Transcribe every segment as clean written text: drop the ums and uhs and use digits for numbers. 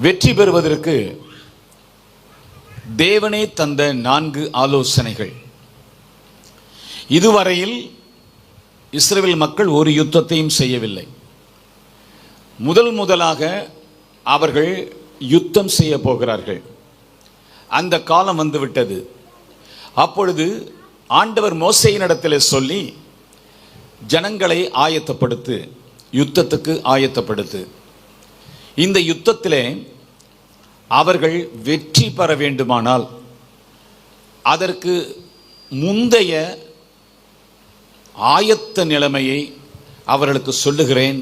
வெற்றி பெறுவதற்கு தேவனே தந்த 4 ஆலோசனைகள். இதுவரையில் இஸ்ரவேல் மக்கள் ஒரு யுத்தத்தையும் செய்யவில்லை. முதலாக அவர்கள் யுத்தம் செய்ய போகிறார்கள். அந்த காலம் வந்துவிட்டது. அப்பொழுது ஆண்டவர் மோசேயினிடத்தில் சொல்லி, ஜனங்களை ஆயத்தப்படுத்து, யுத்தத்துக்கு ஆயத்தப்படுத்து. இந்த யுத்தத்திலே அவர்கள் வெற்றி பெற வேண்டுமானால் அதற்கு முந்தைய ஆயத்த நிலைமையை அவர்களுக்கு சொல்லுகிறேன்,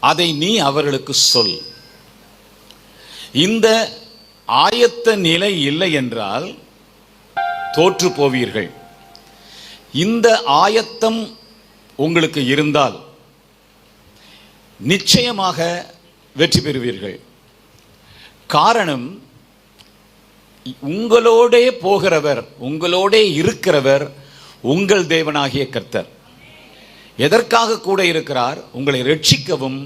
அதை நீ அவர்களுக்கு சொல். இந்த ஆயத்த நிலை இல்லை என்றால் தோற்று போவீர்கள். இந்த ஆயத்தம் உங்களுக்கு இருந்தால் நிச்சயமாக வெற்றி பெறுவீர்கள். காரணம், உங்களோடே போகிறவர், உங்களோடே இருக்கிறவர் உங்கள் தேவனாகிய கர்த்தர். எதற்காக கூட இருக்கிறார்? உங்களை ரட்சிக்கவும்,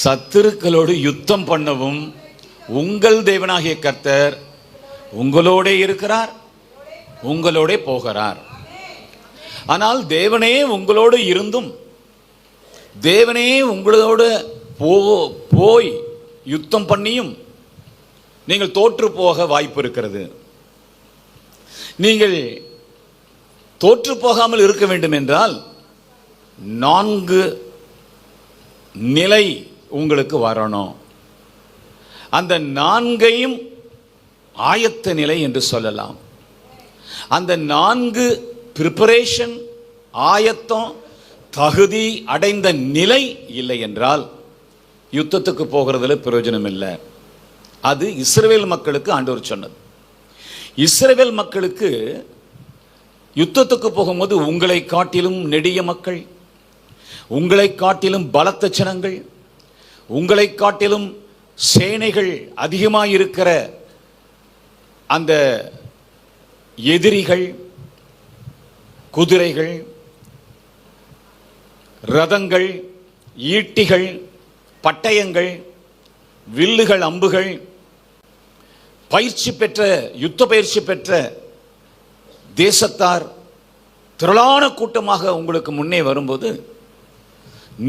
சத்துருக்களோடு யுத்தம் பண்ணவும் உங்கள் தேவனாகிய கர்த்தர் உங்களோடே இருக்கிறார், உங்களோடே போகிறார். ஆனால் தேவனே உங்களோடு இருந்தும், தேவனே உங்களோடு போய் யுத்தம் பண்ணியும் நீங்கள் தோற்று போக வாய்ப்பு இருக்கிறது. நீங்கள் தோற்று போகாமல் இருக்க வேண்டும் என்றால் 4 நிலை உங்களுக்கு வரணும். அந்த 4ஐயும் ஆயத்த நிலை என்று சொல்லலாம். அந்த 4 பிரிப்பரேஷன், ஆயத்தம், தகுதி அடைந்த நிலை இல்லை என்றால் யுத்தத்துக்கு போகிறதுல பிரயோஜனம் இல்லை. அது இஸ்ரவேல் மக்களுக்கு ஆண்டவர் சொன்னது. இஸ்ரவேல் மக்களுக்கு யுத்தத்துக்கு போகும்போது உங்களை காட்டிலும் நெடிய மக்கள், உங்களை காட்டிலும் பலத்த ஜனங்கள், உங்களை காட்டிலும் சேனைகள் அதிகமாயிருக்கிற அந்த எதிரிகள், குதிரைகள், ரதங்கள், ஈட்டிகள், பட்டயங்கள், வில்லுகள், அம்புகள், பயிற்சி பெற்ற, யுத்த பயிற்சி பெற்ற தேசத்தார் திரளான கூட்டமாக உங்களுக்கு முன்னே வரும்போது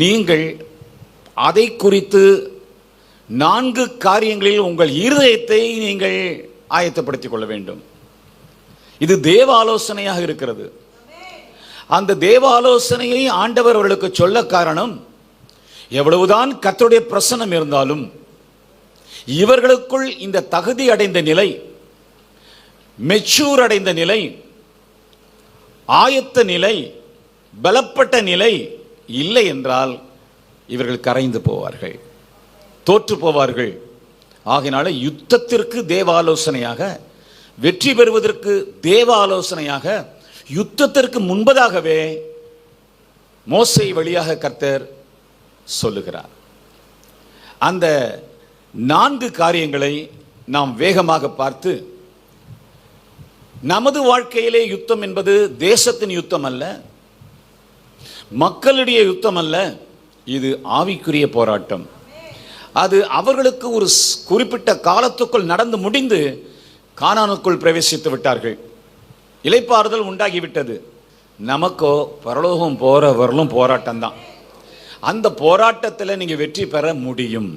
நீங்கள் அதை குறித்து 4 காரியங்களில் உங்கள் இருதயத்தை நீங்கள் ஆயத்தப்படுத்திக் கொள்ள வேண்டும். இது தேவ ஆலோசனையாக இருக்கிறது. அந்த தேவ ஆலோசனையை ஆண்டவர் அவர்களுக்கு சொல்ல காரணம், எவ்வளவுதான் கர்த்தருடைய பிரசன்னம் இருந்தாலும் இவர்களுக்குள் இந்த தகுதி அடைந்த நிலை, மெச்சூர் அடைந்த நிலை, ஆயத்த நிலை, பலப்பட்ட நிலை இல்லை என்றால் இவர்கள் கரைந்து போவார்கள், தோற்று போவார்கள். ஆகையினால யுத்தத்திற்கு தேவ ஆலோசனையாக, வெற்றி பெறுவதற்கு தேவ ஆலோசனையாக, யுத்தத்திற்கு முன்பதாகவே மோசே வழியாக கர்த்தர் சொல்லுகிறார். அந்த 4 காரியங்களை நாம் வேகமாக பார்த்து, நமது வாழ்க்கையிலே யுத்தம் என்பது தேசத்தின் யுத்தம் அல்ல, மக்களுடைய யுத்தம் அல்ல, இது ஆவிக்குரிய போராட்டம். அது அவர்களுக்கு ஒரு குறிப்பிட்ட காலத்துக்குள் நடந்து முடிந்து கானானுக்குள் பிரவேசித்து விட்டார்கள். இளைப்பாறுதல் உண்டாகிவிட்டது. நமக்கோ பரலோகம் போற வரலும் போராட்டம் தான். அந்த போராட்டத்தில் நீங்க வெற்றி பெற முடியும்.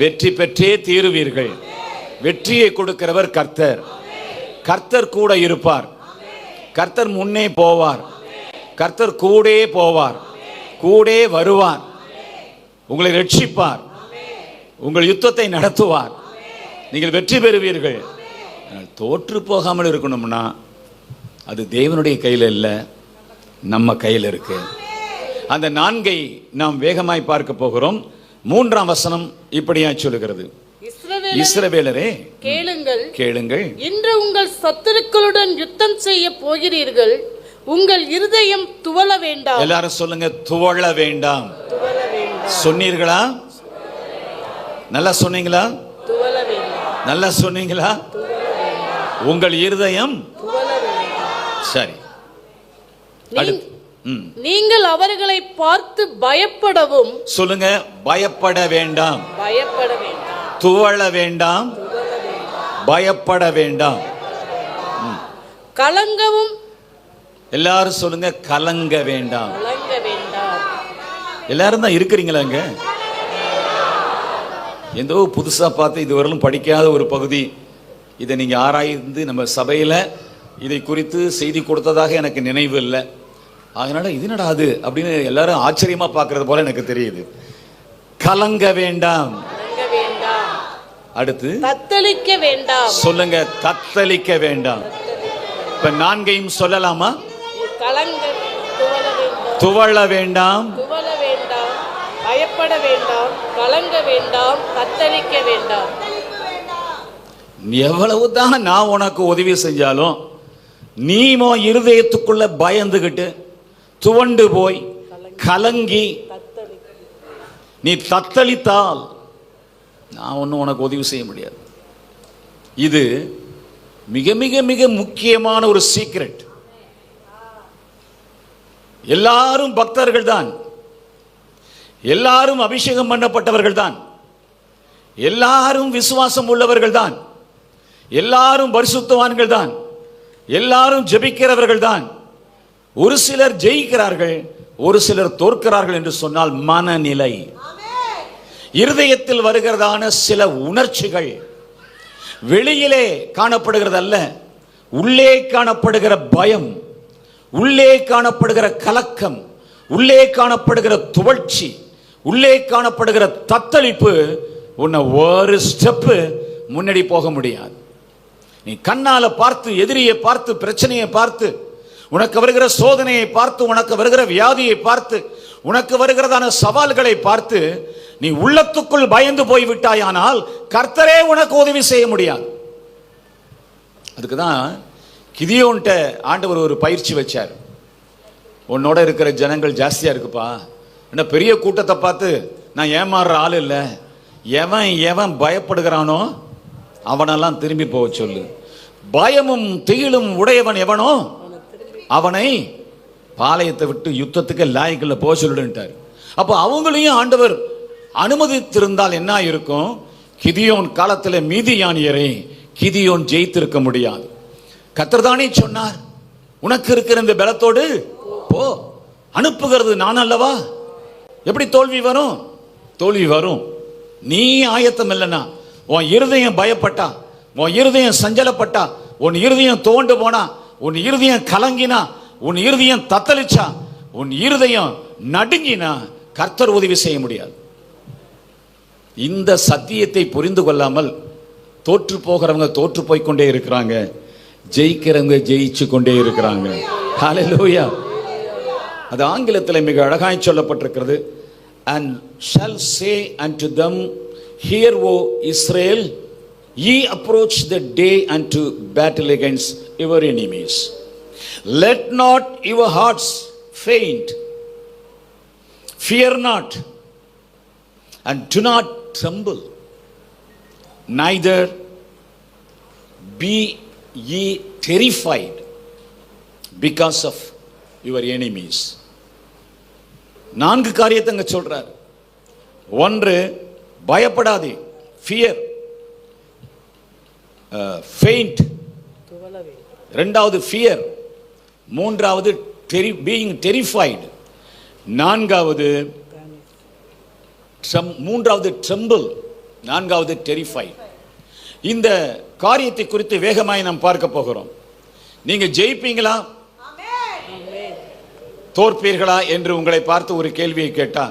வெற்றி பெற்றே தீருவீர்கள். வெற்றியை கொடுக்கிறவர் கர்த்தர். கர்த்தர் கூட இருப்பார். கர்த்தர் முன்னே போவார். கர்த்தர் கூடே போவார், கூடே வருவார், உங்களை ரட்சிப்பார், உங்கள் யுத்தத்தை நடத்துவார். நீங்கள் வெற்றி பெறுவீர்கள். தோற்று போகாமல் இருக்கணும்னா அது தேவனுடைய கையில் இல்லை, நம்ம கையில் இருக்கு. அந்த 4ஐ நாம் வேகமாய் பார்க்க போகிறோம். 3ஆம் வசனம் இப்படியா சொல்லுகிறது, இஸ்ரவேலரே கேளுங்கள், கேளுங்கள், இன்று உங்கள் சத்துருக்களுடன் யுத்தம் செய்ய போகிறீர்கள். உங்கள் இருதயம் துவள வேண்டாம். எல்லாரும் சொல்லுங்க, துவள வேண்டாம். சொன்னீர்களா? நல்லா சொன்னீங்களா? நல்லா சொன்னீங்களா? உங்கள் இருதயம் சரி. நீங்கள் அவர்களை பார்த்து பயப்படவும். சொல்லுங்க, பயப்பட வேண்டாம், பயப்பட வேண்டாம், துவள வேண்டாம், பயப்பட வேண்டாம், கலங்கவும். எல்லாரும் சொல்லுங்க, கலங்க வேண்டாம். கலங்க வேண்டாம். எல்லாரும் தான் இருக்கிறீங்களாங்க? ஏதோ புதுசா பார்த்து இதுவரையிலும் படிக்காத ஒரு பகுதி, இதை நீங்க ஆராய்ந்து நம்ம சபையில இதை குறித்து செய்தி கொடுத்ததாக எனக்கு நினைவு இல்லை. அதனால இது நடாது அப்படின்னு எல்லாரும் ஆச்சரியமா பார்க்கறது போல எனக்கு தெரியுது. கலங்க வேண்டாம். கலங்க வேண்டாம். அடுத்து தத்தளிக்க வேண்டாம். சொல்லுங்க, தத்தளிக்க வேண்டாம். இப்ப நான்கையும் சொல்லலாமா? கலங்க, துவள வேண்டாம், துவள வேண்டாம், துவள வேண்டாம், பயப்பட வேண்டாம், கலங்க வேண்டாம், தத்தளிக்க வேண்டாம். எவ்வளவுதான் நான் உனக்கு உதவி செஞ்சாலும் நீமோ இருதயத்துக்குள்ள பயந்துகிட்டு துவண்டு போய் கலங்கி நீ தத்தளித்தால் நான் ஒன்னும் உனக்கு உதவி செய்ய முடியாது. இது மிக மிக மிக முக்கியமான ஒரு சீக்ரெட். எல்லாரும் பக்தர்கள் தான், எல்லாரும் அபிஷேகம் பண்ணப்பட்டவர்கள் தான், எல்லாரும் விசுவாசம் உள்ளவர்கள் தான், எல்லாரும் பரிசுத்தவான்கள் தான், எல்லாரும் ஜெபிக்கிறவர்கள் தான். ஒரு சிலர் ஜெயிக்கிறார்கள், ஒரு சிலர் தோற்கிறார்கள் என்று சொன்னால் மனநிலை, இருதயத்தில் வருகிறதான சில உணர்ச்சிகள் வெளியிலே காணப்படுகிறது அல்ல, உள்ளே காணப்படுகிற பயம், உள்ளே காணப்படுகிற கலக்கம், உள்ளே காணப்படுகிற துவழ்ச்சி, உள்ளே காணப்படுகிற தத்தளிப்பு உன்னை ஒரு ஸ்டெப்பு முன்னாடி போக முடியாது. நீ கண்ணால பார்த்து, எதிரியை பார்த்து, பிரச்சனையை பார்த்து, உனக்கு வருகிற சோதனையை பார்த்து, உனக்கு வருகிற வியாதியை பார்த்து, உனக்கு வருகிறதான சவால்களை பார்த்து நீ உள்ளத்துக்குள் பயந்து போய்விட்டாயானால் கர்த்தரே உனக்கு உதவி செய்ய முடியாது. அதுக்குதான் கிதியோன்ட்ட ஆண்டவர் ஒரு பயிற்சி வச்சார். உன்னோட இருக்கிற ஜனங்கள் ஜாஸ்தியா இருக்குப்பா, என்ன பெரிய கூட்டத்தை பார்த்து நான் ஏமாறுற ஆள் இல்லை, எவன் எவன் பயப்படுகிறானோ அவனெல்லாம் திரும்பி போக சொல்லு, பயமும் திகிலும் உடையவன் எவனோ அவனை பாளையத்தை விட்டு யுத்தத்துக்கு லாய்க்குள்ள போக சொல்லிட்டார். அப்போ அவங்களையும் ஆண்டவர் அனுமதித்திருந்தால் என்ன இருக்கும்? கிதியோன் காலத்தில் மீதியானியரை கிதியோன் ஜெயித்திருக்க முடியாது. கர்த்தர் தானே சொன்னார், உனக்கு இருக்கிற இந்த பலத்தோடு போ, அனுப்புகிறது நான் அல்லவா. எப்படி தோல்வி வரும்? தோல்வி வரும். நீ ஆயத்தம் இல்லைன்னா, உன் இருதயம் பயப்பட்டா, உன் இருதயம் சஞ்சலப்பட்டா, உன் இருதயம் தோண்டு போனா, உன் இருதயம் கலங்கினா, உன் இருதயம் தத்தளிச்சா, உன் இருதயம் நடுங்கினா கர்த்தர் உதவி செய்ய முடியாது. இந்த சத்தியத்தை புரிந்து கொள்ளாமல் தோற்று போகிறவங்க தோற்று போய்கொண்டே இருக்கிறாங்க, ஜெயிக்கிறவங்க ஜெயிச்சு கொண்டே இருக்கிறாங்க. ஹல்லேலூயா. அது ஆங்கிலத்தில் மிக அழகாய் சொல்லப்பட்டிருக்கிறது. And shall say unto them, Hear, O Israel, ye approach the day unto battle against your enemies. Let not your hearts faint. Fear not, and do not tremble. Neither be ye terrified because of your enemies. 4 காரியத்தை அங்க சொல்றார். 1, பயப்படாதே, fear, faint, 2வது fear, 3வது being terrified, 4வது tremble, 4வது terrified. இந்த காரியத்தை குறித்து வேகமாய் நாம் பார்க்க போகிறோம். நீங்க ஜெயிப்பீங்களா தோற்பீர்களா என்று உங்களை பார்த்து ஒரு கேள்வியை கேட்டா,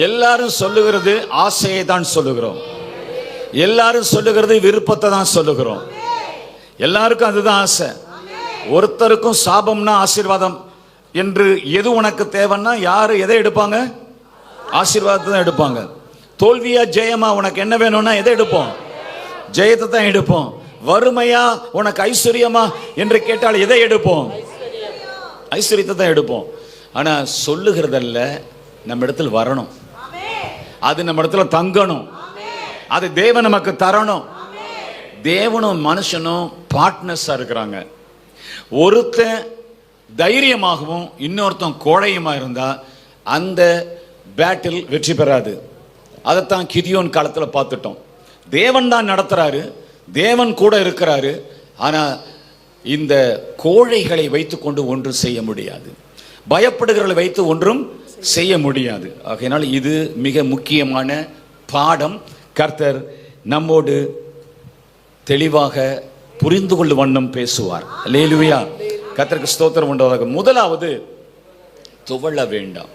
எல்லாரும் சொல்லுகிறது ஆசையை தான் சொல்லுகிறோம், எல்லாரும் சொல்லுகிறது விருப்பத்தை தான் சொல்லுகிறோம், எல்லாருக்கும் அதுதான் ஆசை. ஒருத்தருக்கும் சாபம்னா ஆசீர்வாதம் என்று எது உனக்கு தேவைன்னா யாரு எதை எடுப்பாங்க? ஆசீர்வாதத்தை தான் எடுப்பாங்க. தோல்வியா ஜெயமா உனக்கு என்ன வேணும்னா எதை எடுப்போம்? ஜெயத்தை தான் எடுப்போம். வறுமையா உனக்கு ஐஸ்வர்யமா என்று கேட்டால் எதை எடுப்போம்? ஐஸ்வர்யத்தை தான் எடுப்போம். ஆனா சொல்லுகிறதல்ல, நம்ம இடத்துல வரணும், அது நம்ம இடத்துல தங்கணும், அது தேவன் நமக்கு தரணும். தேவனும் மனுஷனும் பார்ட்னர்ஸா இருக்கிறாங்க. ஒருத்தன் தைரியமாகவும் இன்னொருத்தன் கோழையுமா இருந்தா அந்த பேட்டில் வெற்றி பெறாது. அதைத்தான் கிதியோன் காலத்தில் பார்த்துட்டோம். தேவன் தான் நடத்துறாரு, தேவன் கூட இருக்கிறாரு. ஆனா இந்த கோழைகளை வைத்துக்கொண்டு ஒன்றும் செய்ய முடியாது, பயப்படுகிறவர்களை வைத்து ஒன்றும் செய்ய முடியாது. ஆகையினால் இது மிக முக்கியமான பாடம். கர்த்தர் நம்மோடு தெளிவாக புரிந்து கொள்ளும் வண்ணம் பேசுவார். அல்லேலூயா. கர்த்தருக்கு ஸ்தோத்திரம் உண்டாவதாக. முதலாவது, துவள வேண்டாம்.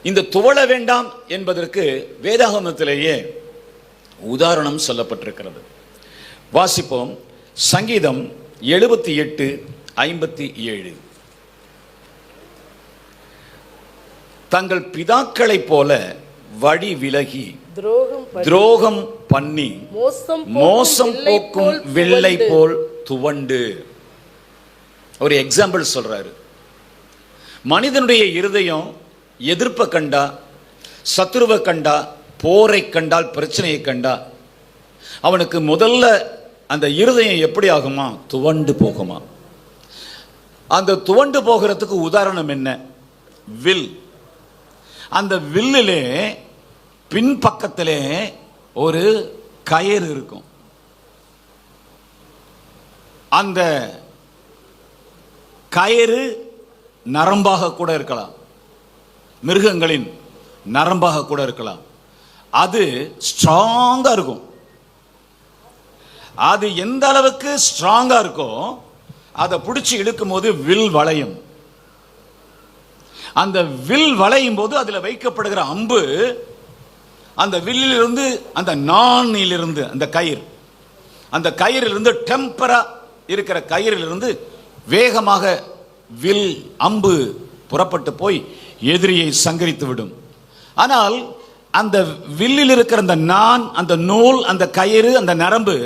இந்த துவள வேண்டாம் என்பதற்கு வேதாகமத்திலேயே உதாரணம் சொல்லப்பட்டிருக்கிறது. வாசிப்போம். சங்கீதம் 78:57. தங்கள் பிதாக்களைப் போல வழி விலகி துரோகம் பண்ணி மோசம் போக்கும் வெள்ளை போல் துவண்டு. ஒரு எக்ஸாம்பிள் சொல்றாரு. மனிதனுடைய இருதயம் எதிர்ப்பை கண்டா, சத்துருவை கண்டா, போரை கண்டால், பிரச்சனையை கண்டா, அவனுக்கு முதல்ல அந்த இருதயம் எப்படி ஆகுமா? துவண்டு போகுமா? அந்த துவண்டு போகிறதுக்கு உதாரணம் என்ன? வில். அந்த வில்லிலே பின்பக்கத்திலே ஒரு கயிறு இருக்கும். அந்த கயிறு நரம்பாக கூட இருக்கலாம், மிருகங்களின் நரம்பாக கூட இருக்கலாம். அது ஸ்ட்ராங்கா இருக்கும். அது எந்த அளவுக்கு ஸ்ட்ராங்கா இருக்கோ அதை பிடிச்சி இழுக்கும் போது வில் வளையும். அந்த வில் வளையும் போது அதில் வைக்கப்படுகிற அம்பு அந்த வில்லிலிருந்து, அந்த நாணிலிருந்து, அந்த கயிறு, அந்த கயிறிலிருந்து, டெம்பரா இருக்கிற கயிறிலிருந்து வேகமாக வில் அம்பு புறப்பட்டு போய் எதிரியை சங்கரித்து விடும். ஆனால் அந்த வில்லில் இருக்கிற அந்த நான், அந்த நூல், அந்த கயிறு, அந்த நரம்பு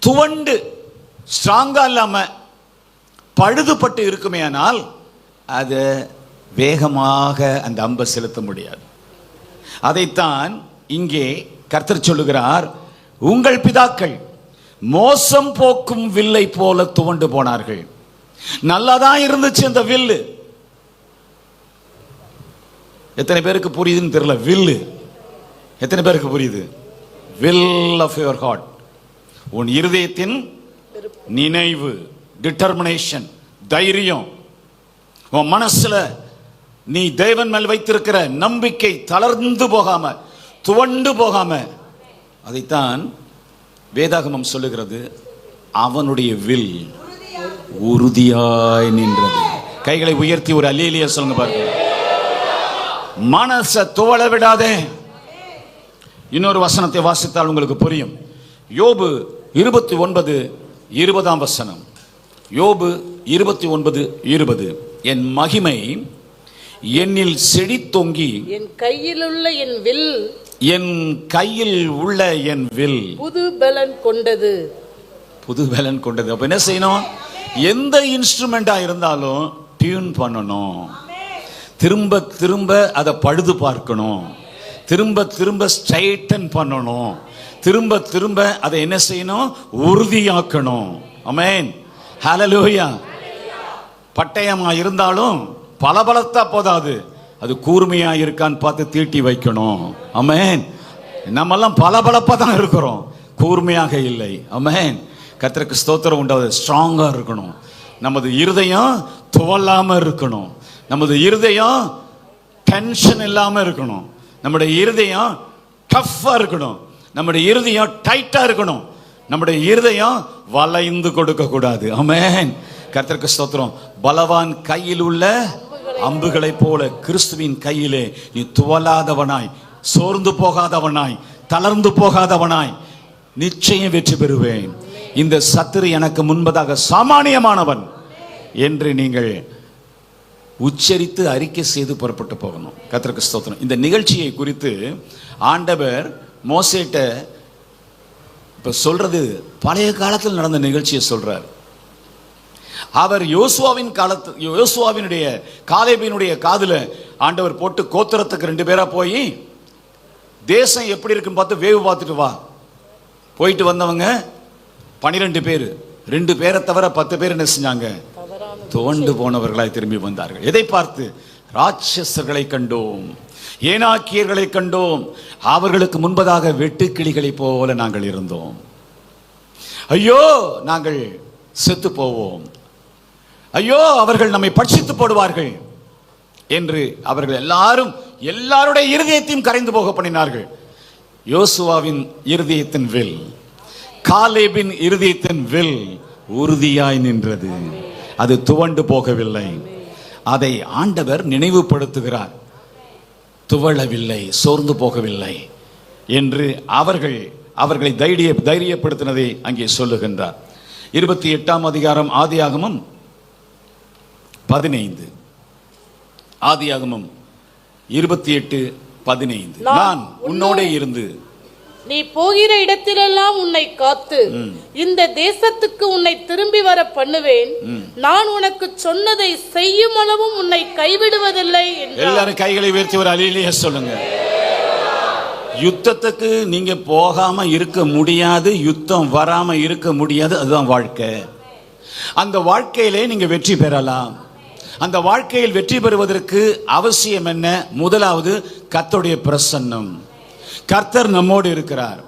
துவண்டு ஸ்ட்ராங்கா இல்லாம பழுதுபட்டு இருக்குமே, ஆனால் அது வேகமாக அந்த அம்பை செலுத்த முடியாது. அதைத்தான் இங்கே கர்த்தர் சொல்லுகிறார். உங்கள் பிதாக்கள் மோசம் போக்கும் வில்லை போல துவண்டு போனார்கள். நல்லாதான் இருந்துச்சு அந்த வில்லு. எத்தனை பேருக்கு புரியுதுன்னு தெரியல. வில்லு எத்தனை பேருக்கு புரியுது? வில் ஆஃப் யுவர் ஹார்ட், உன் இருதயத்தின் நினைவு, டிட்டர்மினேஷன், தைரியம், உன் மனசுல நீ தேவன் மேல் வைத்திருக்கிற நம்பிக்கை தளர்ந்து போகாம, துவண்டு போகாம, அதைத்தான் வேதாகமம் சொல்லுகிறது. அவனுடைய வில் உறுதியாய் நின்றது. கைகளை உயர்த்தி ஒரு அல்லேலூயா சொல்லுங்க பாருங்க. மனசை துவள விடாதே. இன்னொரு வசனத்தை வாசித்தால் உங்களுக்கு புரியும். யோபு 29:20. யோபு 29:20. என் மகிமை என்னில் செடி தொங்கி, என் கையில் உள்ள என் வில், என் கையில் உள்ள என் வில் புது பலன் கொண்டது. புது பலன் கொண்டது. அப்ப என்ன செய்யணும்? எந்த இன்ஸ்ட்ருமெண்டா இருந்தாலும் டியூன் பண்ணணும். திரும்ப திரும்ப அதை பழுது பார்க்கணும். திரும்ப திரும்ப ஸ்ட்ரைட்டன் பண்ணணும். திரும்ப திரும்ப அதை என்ன செய்யணும்? உறுதியாக்கணும். ஆமென். ஹல்லேலூயா. பட்டயமா இருந்தாலும் பலபலத்தா போதாது, அது கூர்மையா இருக்கான்னு பார்த்து தீட்டி வைக்கணும். ஆமென். நம்மெல்லாம் பலபலப்பா தான் இருக்கிறோம், கூர்மையாக இல்லை. ஆமென். கர்த்தருக்கு ஸ்தோத்திரம் உண்டாவது. ஸ்ட்ராங்கா இருக்கணும். நமது இருதயம் துவளாம இருக்கணும். நமது இருதயம் டென்ஷன் இல்லாம இருக்கணும். நம்முடைய இருதயம் டஃப்பா இருக்கணும். நம்முடைய இருதயம் டைட்டா இருக்கணும். நம்முடைய இருதயம் வளைந்து கொடுக்க கூடாது. ஆமென். கர்த்தருக்கு ஸ்தோத்திரம். பலவான் கையில் உள்ள அம்புகளை போல கிறிஸ்துவின் கையிலே நீ துவலாதவனாய், சோர்ந்து போகாதவனாய், தளர்ந்து போகாதவனாய் நிச்சயம் வெற்றி பெறுவேன். இந்த சத்துரு எனக்கு முன்பதாக சாமானியமானவன் என்று நீங்கள் உச்சரித்து அறிக்கை செய்து புறப்பட்டு போகணும். கர்த்தருக்கு ஸ்தோத்திரம். இந்த நிகழ்ச்சியை குறித்து ஆண்டவர் மோசேட்ட இப்ப சொல்றது பழைய காலத்தில் நடந்த நிகழ்ச்சியை சொல்றார். அவர் யோசுவாவினுடைய காலேபினுடைய காதுல ஆண்டவர் போட்டு, கோத்திரத்துக்கு 2 பேரா போய் தேசம் எப்படி இருக்குன்னு பார்த்து வேவு பார்த்துட்டு வா. போயிட்டு வந்தவங்க 12 பேர். 2 பேரை தவிர 10 பேர் என்ன செஞ்சாங்க? துவண்டு போனவர்களாய் திரும்பி வந்தார்கள். எதை பார்த்து? ராட்சசர்களை கண்டோம், ஏனாக்கியர்களை கண்டோம். அவர்களுக்கு முன்பதாக வெட்டுக்கிளிகளை போல நாங்கள் இருந்தோம். ஐயோ, நாங்கள் செத்து போவோம், ஐயோ அவர்கள் நம்மை பட்சித்து போடுவார்கள் என்று அவர்கள் எல்லாருடைய இருதயத்தையும் கரைந்து போக பண்ணினார்கள். யோசுவாவின் இருதயத்தின் வில், காலேபின் இருதயத்தின் வில் உறுதியாய் நின்றது. அது துவண்டு போகவில்லை. அதை ஆண்டவர் நினைவுபடுத்துகிறார். துவளவில்லை, சோர்ந்து போகவில்லை என்று அவர்களை தைரியப்படுத்தினதை அங்கே சொல்லுகின்றார். 28ஆம் அதிகாரம் ஆதியாகமம் 15. ஆதியாகமம் 28:15. நான் உன்னோட இருந்து நீ போகிற இடத்திலெல்லாம் உன்னை காத்து இந்த தேசத்துக்கு உன்னை திரும்பி வர பண்ணுவேன். நான் உனக்கு சொன்னதை செய்யும் அளவும் உன்னை கைவிடுவதில்லை என்றார். எல்லாரும் கைகளை உயர்த்தி ஒரு அல்லேலூயா சொல்லுங்க. யுத்தத்துக்கு நீங்க போகாம இருக்க முடியாது, யுத்தம் வராம இருக்க முடியாது. அதுதான் வாழ்க்கை. அந்த வாழ்க்கையிலே நீங்க வெற்றி பெறலாம். அந்த வாழ்க்கையில் வெற்றி பெறுவதற்கு அவசியம் என்ன? முதலாவது கர்த்தருடைய பிரசன்னம். கர்த்தர் நம்மோடு இருக்கிறார்.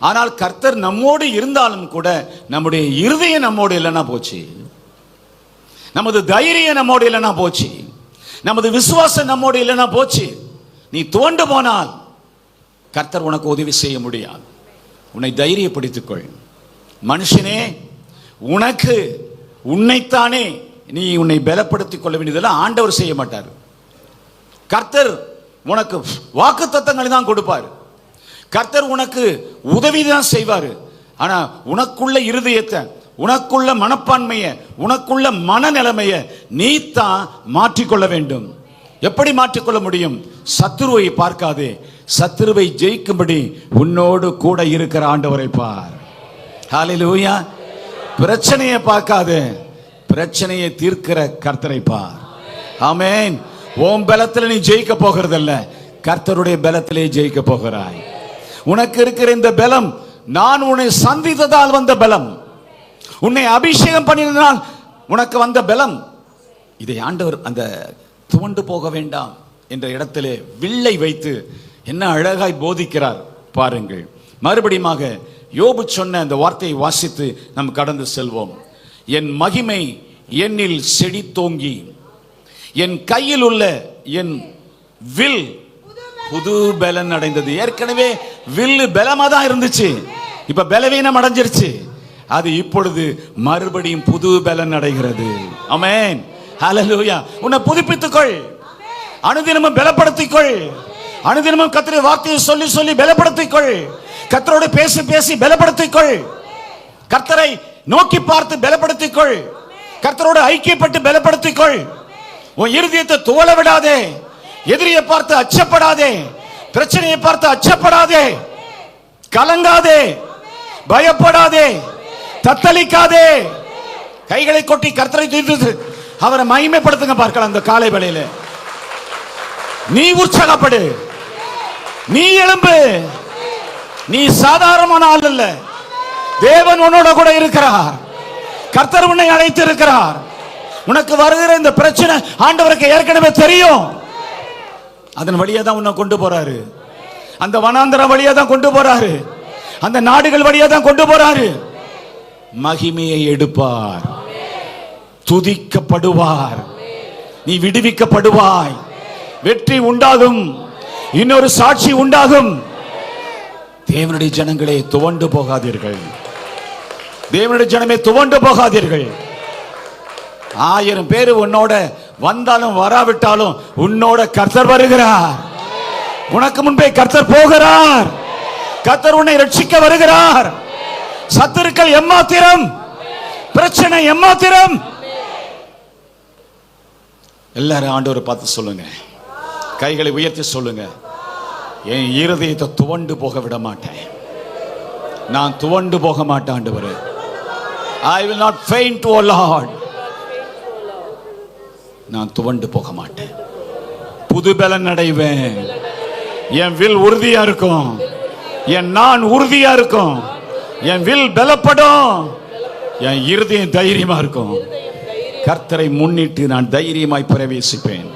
ஆனால் கர்த்தர் நம்மோடு இருந்தாலும் கூட நம்முடைய இருதயம் நம்மோடு இல்லைன்னா போச்சு, நமது தைரியம் நம்மோடு இல்லைன்னா போச்சு, நமது விசுவாசம் நம்மோடு இல்லைன்னா போச்சு. நீ துவண்டு போனால் கர்த்தர் உனக்கு உதவி செய்ய முடியாது. உன்னை தைரியப்படுத்திக்கொள். மனுஷனே, உன்னைத்தானே நீ உன்னை பலப்படுத்திக் கொள்ள வேண்டியதெல்லாம் ஆண்டவர் செய்ய மாட்டார். கர்த்தர் உனக்கு வாக்கு தத்தங்களை தான் கொடுப்பார். கர்த்தர் உனக்கு உதவி தான் செய்வார். ஆனா உனக்குள்ள இருதயத்தை, உனக்குள்ள மனப்பான்மையை, உனக்குள்ள மனநிலைமையை நீ தான் மாற்றிக்கொள்ள வேண்டும். எப்படி மாற்றிக்கொள்ள முடியும்? சத்துருவை பார்க்காதே, சத்துருவை ஜெயிக்கும்படி உன்னோடு கூட இருக்கிற ஆண்டவரை பார். ஹல்லேலூயா. பிரச்சனையை பார்க்காதே, பிரச்சனையை தீர்க்கிற கர்த்தரை பார். ஆமென். உன் பலத்தில் நீ ஜெயிக்க போகிறதல்ல, கர்த்தருடைய பலத்திலே ஜெயிக்க போகிறாய். உனக்கு இருக்கிற இந்த பலம் நான் உன்னை சந்தித்ததால் வந்த பலம், உன்னை அபிஷேகம் பண்ணினால் உனக்கு வந்த பலம். இதை ஆண்டவர் அந்த துவண்டு போக வேண்டாம் என்ற இடத்திலே வில்லை வைத்து என்ன அழகாய் போதிக்கிறார் பாருங்கள். மறுபடியுமாக யோபு சொன்ன அந்த வார்த்தையை வாசித்து நாம் கடந்து செல்வோம். என் மகிமை என்னில் செழித்தோங்கி, என் கையில் உள்ள என் வில் புது பலன் அடைந்தது. ஏற்கனவே வில்லு பலமா தான் இருந்துச்சு, இப்ப பலவீனம் அடைஞ்சிருச்சு. அது இப்பொழுது மறுபடியும் புது பலன் அடைகிறது. ஆமென். ஹல்லேலூயா. உன்னை புதுப்பித்துக்கொள், அனுதினமும் பலப்படுத்திக்கொள். அனுதினமும் கர்த்தருடைய வார்த்தையை சொல்லி சொல்லி பலப்படுத்திக்கொள். கர்த்தரோடு பேசி பேசி பலப்படுத்திக்கொள். கர்த்தரை நோக்கி பார்த்து பலப்படுத்திக்கொள். கர்த்தரோடு ஐக்கியப்பட்டு பலப்படுத்திக்கொள். உன் இருதயத்தை துவள விடாதே. எதிரியை பார்த்து அச்சப்படாதே, பிரச்சனையை பார்த்து அச்சப்படாதே, கலங்காதே, பயப்படாதே, தத்தளிக்காதே. கைகளை கொட்டி கர்த்தரை துதித்து அவரை மகிமைப்படுத்துங்க பார்க்கலாம். அந்த காலை வேளையில நீ உற்சாகப்படு, நீ எழும்பு. நீ சாதாரணமான ஆள் அல்ல. தேவன் உன்னோட கூட இருக்கிறார். கர்த்தர் உன்னை அழைத்து இருக்கிறார். உனக்கு வருகிற இந்த பிரச்சனை ஆண்டவருக்கு ஏற்கனவே தெரியும். அதன் வழியா தான் உன்னை கொண்டு போறாரு. அந்த வனாந்தரம் வழியா தான் கொண்டு போறாரு. அந்த நாடுகள் வழியா தான் கொண்டு போறாரு. மகிமையை எடுப்பார், துதிக்கப்படுவார், நீ விடுவிக்கப்படுவாய், வெற்றி உண்டாகும், இன்னொரு சாட்சி உண்டாகும். தேவனுடைய ஜனங்களே துவண்டு போகாதீர்கள். தேவனுடைய ஜனமே துவண்டு போகாதீர்கள். 1000 பேர் உன்னோட வந்தாலும் வராவிட்டாலும் உன்னோட கர்த்தர் வருகிறார். உனக்கு முன்பே கர்த்தர் போகிறார். கர்த்தர் உன்னை ரட்சிக்க வருகிறார். சத்துருக்கள் எம்மாத்திரம், பிரச்சனை எம்மாத்திரம். எல்லாரும் ஆண்டவரை பார்த்து சொல்லுங்க, கைகளை உயர்த்தி சொல்லுங்க, என் இருதயத்தை துவண்டு போக விட மாட்டேன். நான் துவண்டு போக மாட்டேன் ஆண்டவரே. I will not faint, O Lord. நான் துவண்டு போக மாட்டேன். புது பலன் அடைவேன். என் வில் உறுதியா இருக்கும், என் நான் உறுதியா இருக்கும், என் வில் பலப்படும், என் இருதயம் தைரியமா இருக்கும். கர்த்தரை முன்னிட்டு நான் தைரியமாய் பிரவேசிப்பேன்.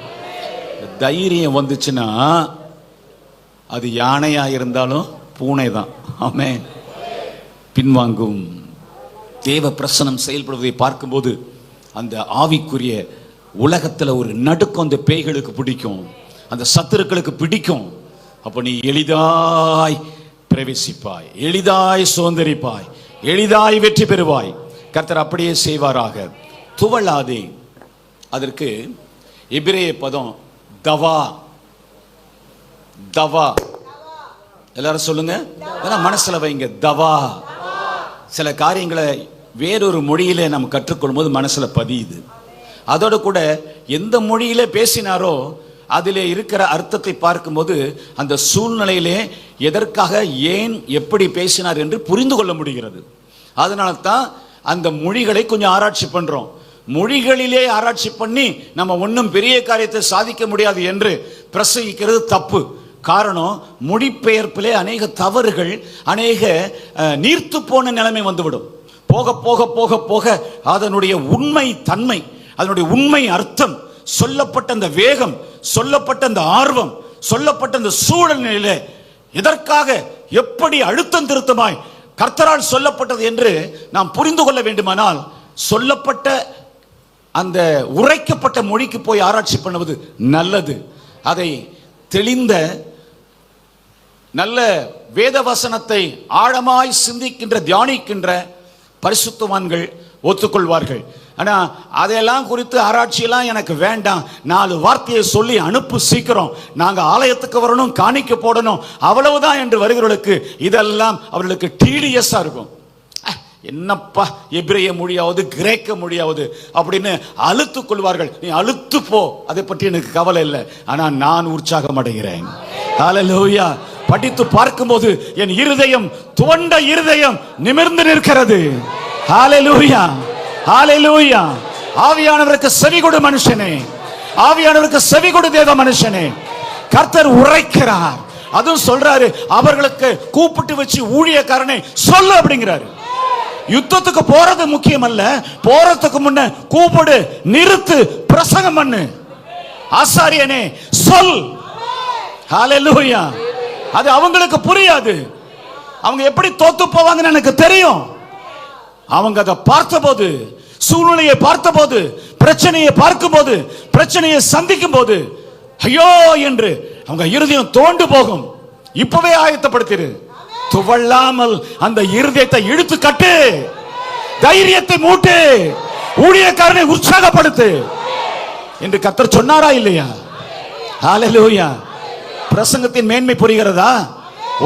தைரியம் வந்துச்சுன்னா அது யானையா இருந்தாலும் பூனை தான். ஆமென். பின்வாங்கும். தேவ பிரசனம் செயல்படுவதை பார்க்கும்போது அந்த ஆவிக்குரிய உலகத்துல ஒரு நடுக்கம் அந்த பேய்களுக்கு பிடிக்கும், அந்த சத்துருக்களுக்கு பிடிக்கும். அப்ப நீ எளிதாய் பிரவேசிப்பாய், எளிதாய் சுதந்தரிப்பாய், எளிதாய் வெற்றி பெறுவாய். கர்த்தர் அப்படியே செய்வாராக. துவளாதே. அதற்கு எபிரேய பதம் தவா. தவா எல்லாரும் சொல்லுங்க, மனசுல வைங்க. தவா. சில காரியங்களை வேறொரு மொழியில நம்ம கற்றுக்கொள்ளும் போது மனசுல பதியுது. அதோடு கூட எந்த மொழியில பேசினாரோ அதிலே இருக்கிற அர்த்தத்தை பார்க்கும்போது அந்த சூழ்நிலையிலே எதற்காக ஏன் எப்படி பேசினார் என்று புரிந்து கொள்ள முடிகிறது. அதனால தான் அந்த மொழிகளை கொஞ்சம் ஆராய்ச்சி பண்றோம். மொழிகளிலே ஆராய்ச்சி பண்ணி நம்ம ஒன்றும் பெரிய காரியத்தை சாதிக்க முடியாது என்று பிரசங்கிக்கிறது தப்பு. காரணம், மொழிபெயர்ப்பிலே அநேக தவறுகள், அநேக நீர்த்து போன நிலைமை வந்துவிடும். போக போக போக போக அதனுடைய உண்மை தன்மை, அதனுடைய உண்மை அர்த்தம், சொல்லப்பட்ட அந்த வேகம், சொல்லப்பட்ட அந்த ஆர்வம், சொல்லப்பட்ட அந்த சூழ்நிலையில எதற்காக எப்படி அழுத்தம் திருத்தமாய் கர்த்தரால் சொல்லப்பட்டது என்று நாம் புரிந்து கொள்ள வேண்டுமானால் சொல்லப்பட்ட அந்த உரைக்கப்பட்ட மொழிக்கு போய் ஆராய்ச்சி பண்ணுவது நல்லது. அதை தெளிந்த நல்ல வேத வசனத்தை ஆழமாய் சிந்திக்கின்ற தியானிக்கின்ற பரிசுத்தவான்கள் ஒத்துக்கொள்வார்கள். ஆனா அதையெல்லாம் குறித்து ஆராய்ச்சியெல்லாம் எனக்கு வேண்டாம், 4 வார்த்தையை சொல்லி அனுப்பு, சீக்கிரம் நாங்க ஆலயத்துக்கு வரணும், காணிக்க போடணும், அவ்வளவுதான் என்று வருகிறவர்களுக்கு இதெல்லாம் அவர்களுக்கு டிடிஎஸ்ஸா இருக்கும். என்னப்பா எபிரேய மொழியாவது கிரேக்க மொழியாவது அப்படின்னு அழுத்து கொள்வார்கள். நீ அழுத்து போ, அதை பற்றி எனக்கு கவலை இல்லை. ஆனா நான் உற்சாகம் அடைகிறேன். ஹல்லேலூயா. படித்து பார்க்கும்போது என் இருதயம், துவண்ட இருதயம் நிமிர்ந்து நிற்கிறது. ஹல்லேலூயா, ஹல்லேலூயா. ஆவியானவருக்கு செவிகொடு மனுஷனே, ஆவியானவருக்கு செவிகொடு தேவ மனுஷனே. கர்த்தர் உரைக்கிறார். அதுவும் சொல்றாரு, அவர்களுக்கு கூப்பிட்டு வச்சு ஊழியக்காரனை சொல்லு அப்படிங்கிறாரு. யுத்தத்துக்கு போறது முக்கியம் அல்ல, போறதுக்கு முன்ன கூப்பிடு, நிறுத்து, பிரசங்கம் பண்ணு. ஆசாரியனே சொல். ஹல்லேலூயா. அது அவங்களுக்கு புரியாது. அவங்க எப்படி தோத்து போவாங்கன்னு எனக்கு தெரியும். அவங்க அதை பார்த்தபோது, சூழ்நிலையை பார்த்தபோது, பிரச்சனையை பார்க்கும்போது, பிரச்சனையை சந்திக்கும் போது ஐயோ என்று அவங்க இருதயம் தோண்டு போகும். இப்பவே ஆயத்தப்படுத்திரு. துவளாமல் அந்த இருதயத்தை இழுத்து கட்டு, தைரியத்தை மூட்டு, ஊழியக்காரனை உற்சாகப்படுத்து என்று கர்த்தர் சொன்னாரா இல்லையா? ஹல்லேலூயா. பிரசங்கத்தின் மேன்மை புரிகிறதா?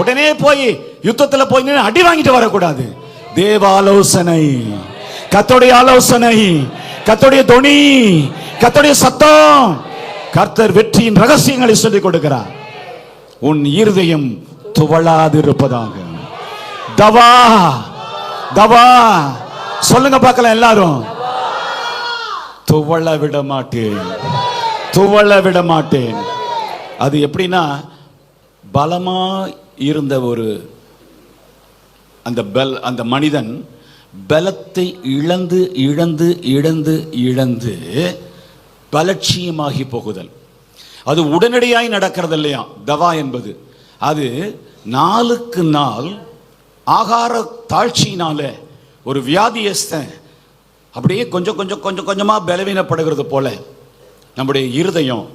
உடனே போய் யுத்தத்தில் போய் அடி வாங்கிட்டு வரக்கூடாது. தேவ ஆலோசனை, கர்த்தருடைய ஆலோசனை, கர்த்தருடைய தொனி, கர்த்தருடைய சத்தம். கர்த்தர் வெற்றியின் ரகசியங்களை சொல்லிக் கொடுக்கிறார். உன் இருதயம் துவளாது இருப்பதாக. தவா, தவா சொல்லுங்க பார்க்கலாம் எல்லாரும். துவள விட மாட்டேன், துவள விட மாட்டேன். அது எப்படின்னா, பலமா இருந்த ஒரு அந்த மனிதன் பலத்தை இழந்து இழந்து இழந்து இழந்து பலட்சியமாகி போகுதல். அது உடனடியாய் நடக்கிறது இல்லையா தவா என்பது. அது நாளுக்கு நாள் ஆகார தாழ்ச்சியினால ஒரு வியாதியஸ்தன் அப்படியே கொஞ்சம் கொஞ்சம் கொஞ்சம் கொஞ்சமா பலவீனப்படுகிறது போல நம்முடைய இருதயம்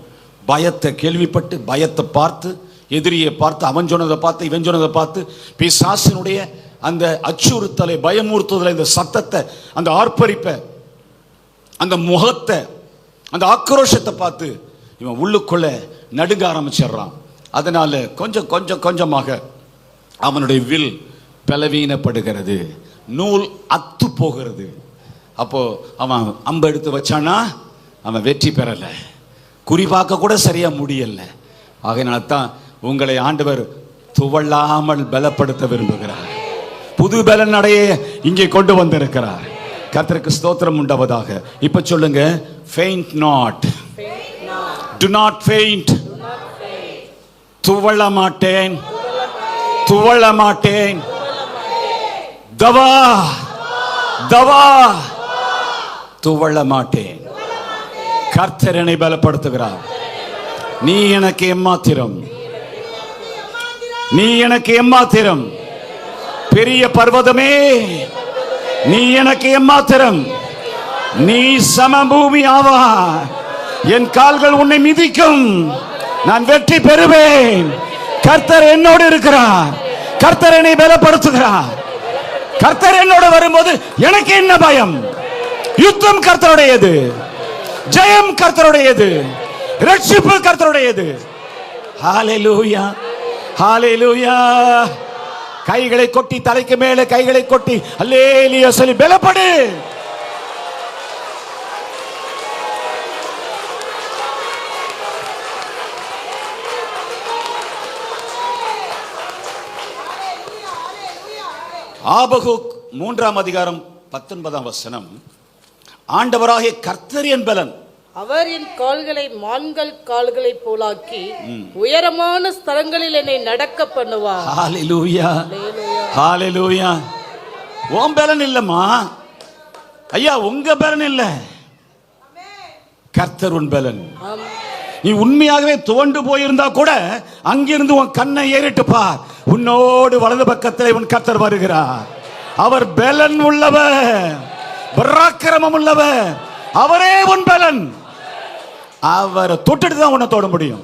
பயத்தை கேள்விப்பட்டு, பயத்தை பார்த்து, எதிரியை பார்த்து, அவன் சொன்னதை பார்த்து, இவன் சொன்னதை பார்த்து, பிசாசினுடைய அந்த அச்சுறுத்தலை, பயமுறுத்துதலை, இந்த சத்தத்தை, அந்த ஆர்ப்பரிப்பை, அந்த முகத்தை, அந்த ஆக்ரோஷத்தை பார்த்து இவன் உள்ளுக்குள்ள நடுங்க ஆரம்பிச்சிடுறான். அதனால கொஞ்சம் கொஞ்சம் கொஞ்சமாக அவனுடைய வில் பலவீனப்படுகிறது, நூல் அத்து போகிறது. அப்போ அவன் அம்பு எடுத்து வச்சானா அவன் வெற்றி பெறல, குறிப்பாக்க கூட சரியா முடியல. ஆகையினால தான் உங்களை ஆண்டவர் துவளாமல் பலப்படுத்த விரும்புகிறார். புது பலன் அடைய இங்கே கொண்டு வந்திருக்கிறார். கர்த்தருக்கு ஸ்தோத்திரம் உண்டாவதாக. இப்ப சொல்லுங்க, faint not, do not faint. துவள மாட்டேன், துவள மாட்டேன். தவா, தவா, துவள மாட்டேன். கர்த்தர் என்னை பலப்படுத்துகிறார். நீ எனக்கு எம்மாத்திரம், நீ எனக்கு எம்மாத்திரம். பெரிய பர்வதமே நீ எனக்கு எம்மாத்திரம். நீ சமபூமி ஆவா. என் கால்கள் உன்னை மிதிக்கும். நான் வெற்றி பெறுவேன். கர்த்தர் என்னோடு இருக்கிறார். கர்த்தர் என்னை பலப்படுத்துகிறார். கர்த்தர் என்னோடு வரும்போது எனக்கு என்ன பயம்? யுத்தம் கர்த்தருடையது, ஜெயம் கர்த்தருடையது, ரட்சிப்பு கர்த்தருடையது. ஹalleluya, ஹalleluya. கைகளை கொட்டி, தலைக்கு மேலே கைகளை கொட்டி அல்லேலூயா சொல்லி பலப்படு. ஆபகுக் 3:19 ஆண்டவராகிய கர்த்தர் என் பலன். அவர் என் கால்களை மான்கள் கால்களை போலாக்கி உயரமான ஸ்தலங்களில் என்னை நடக்க பண்ணுவார். ஹalleluya, ஹalleluya. உன் பலன் இல்லம்மா ஐயா, உங்க பலன் இல்ல, கர்த்தர் உன் பலன். நீ உண்மையாகவே துவண்டு போயிருந்தா கூட அங்கிருந்து உன் கண்ணை ஏறிட்டு பார். உன்னோடு வலது பக்கத்தில் உன் கர்த்தர் வருகிறார். அவர் பலன் உள்ளவர், பராக்கிரமம் உள்ளவர். அவரே உன் பலன். அவரை தொட்டுட்டு தான் உன்னை தொட முடியும்.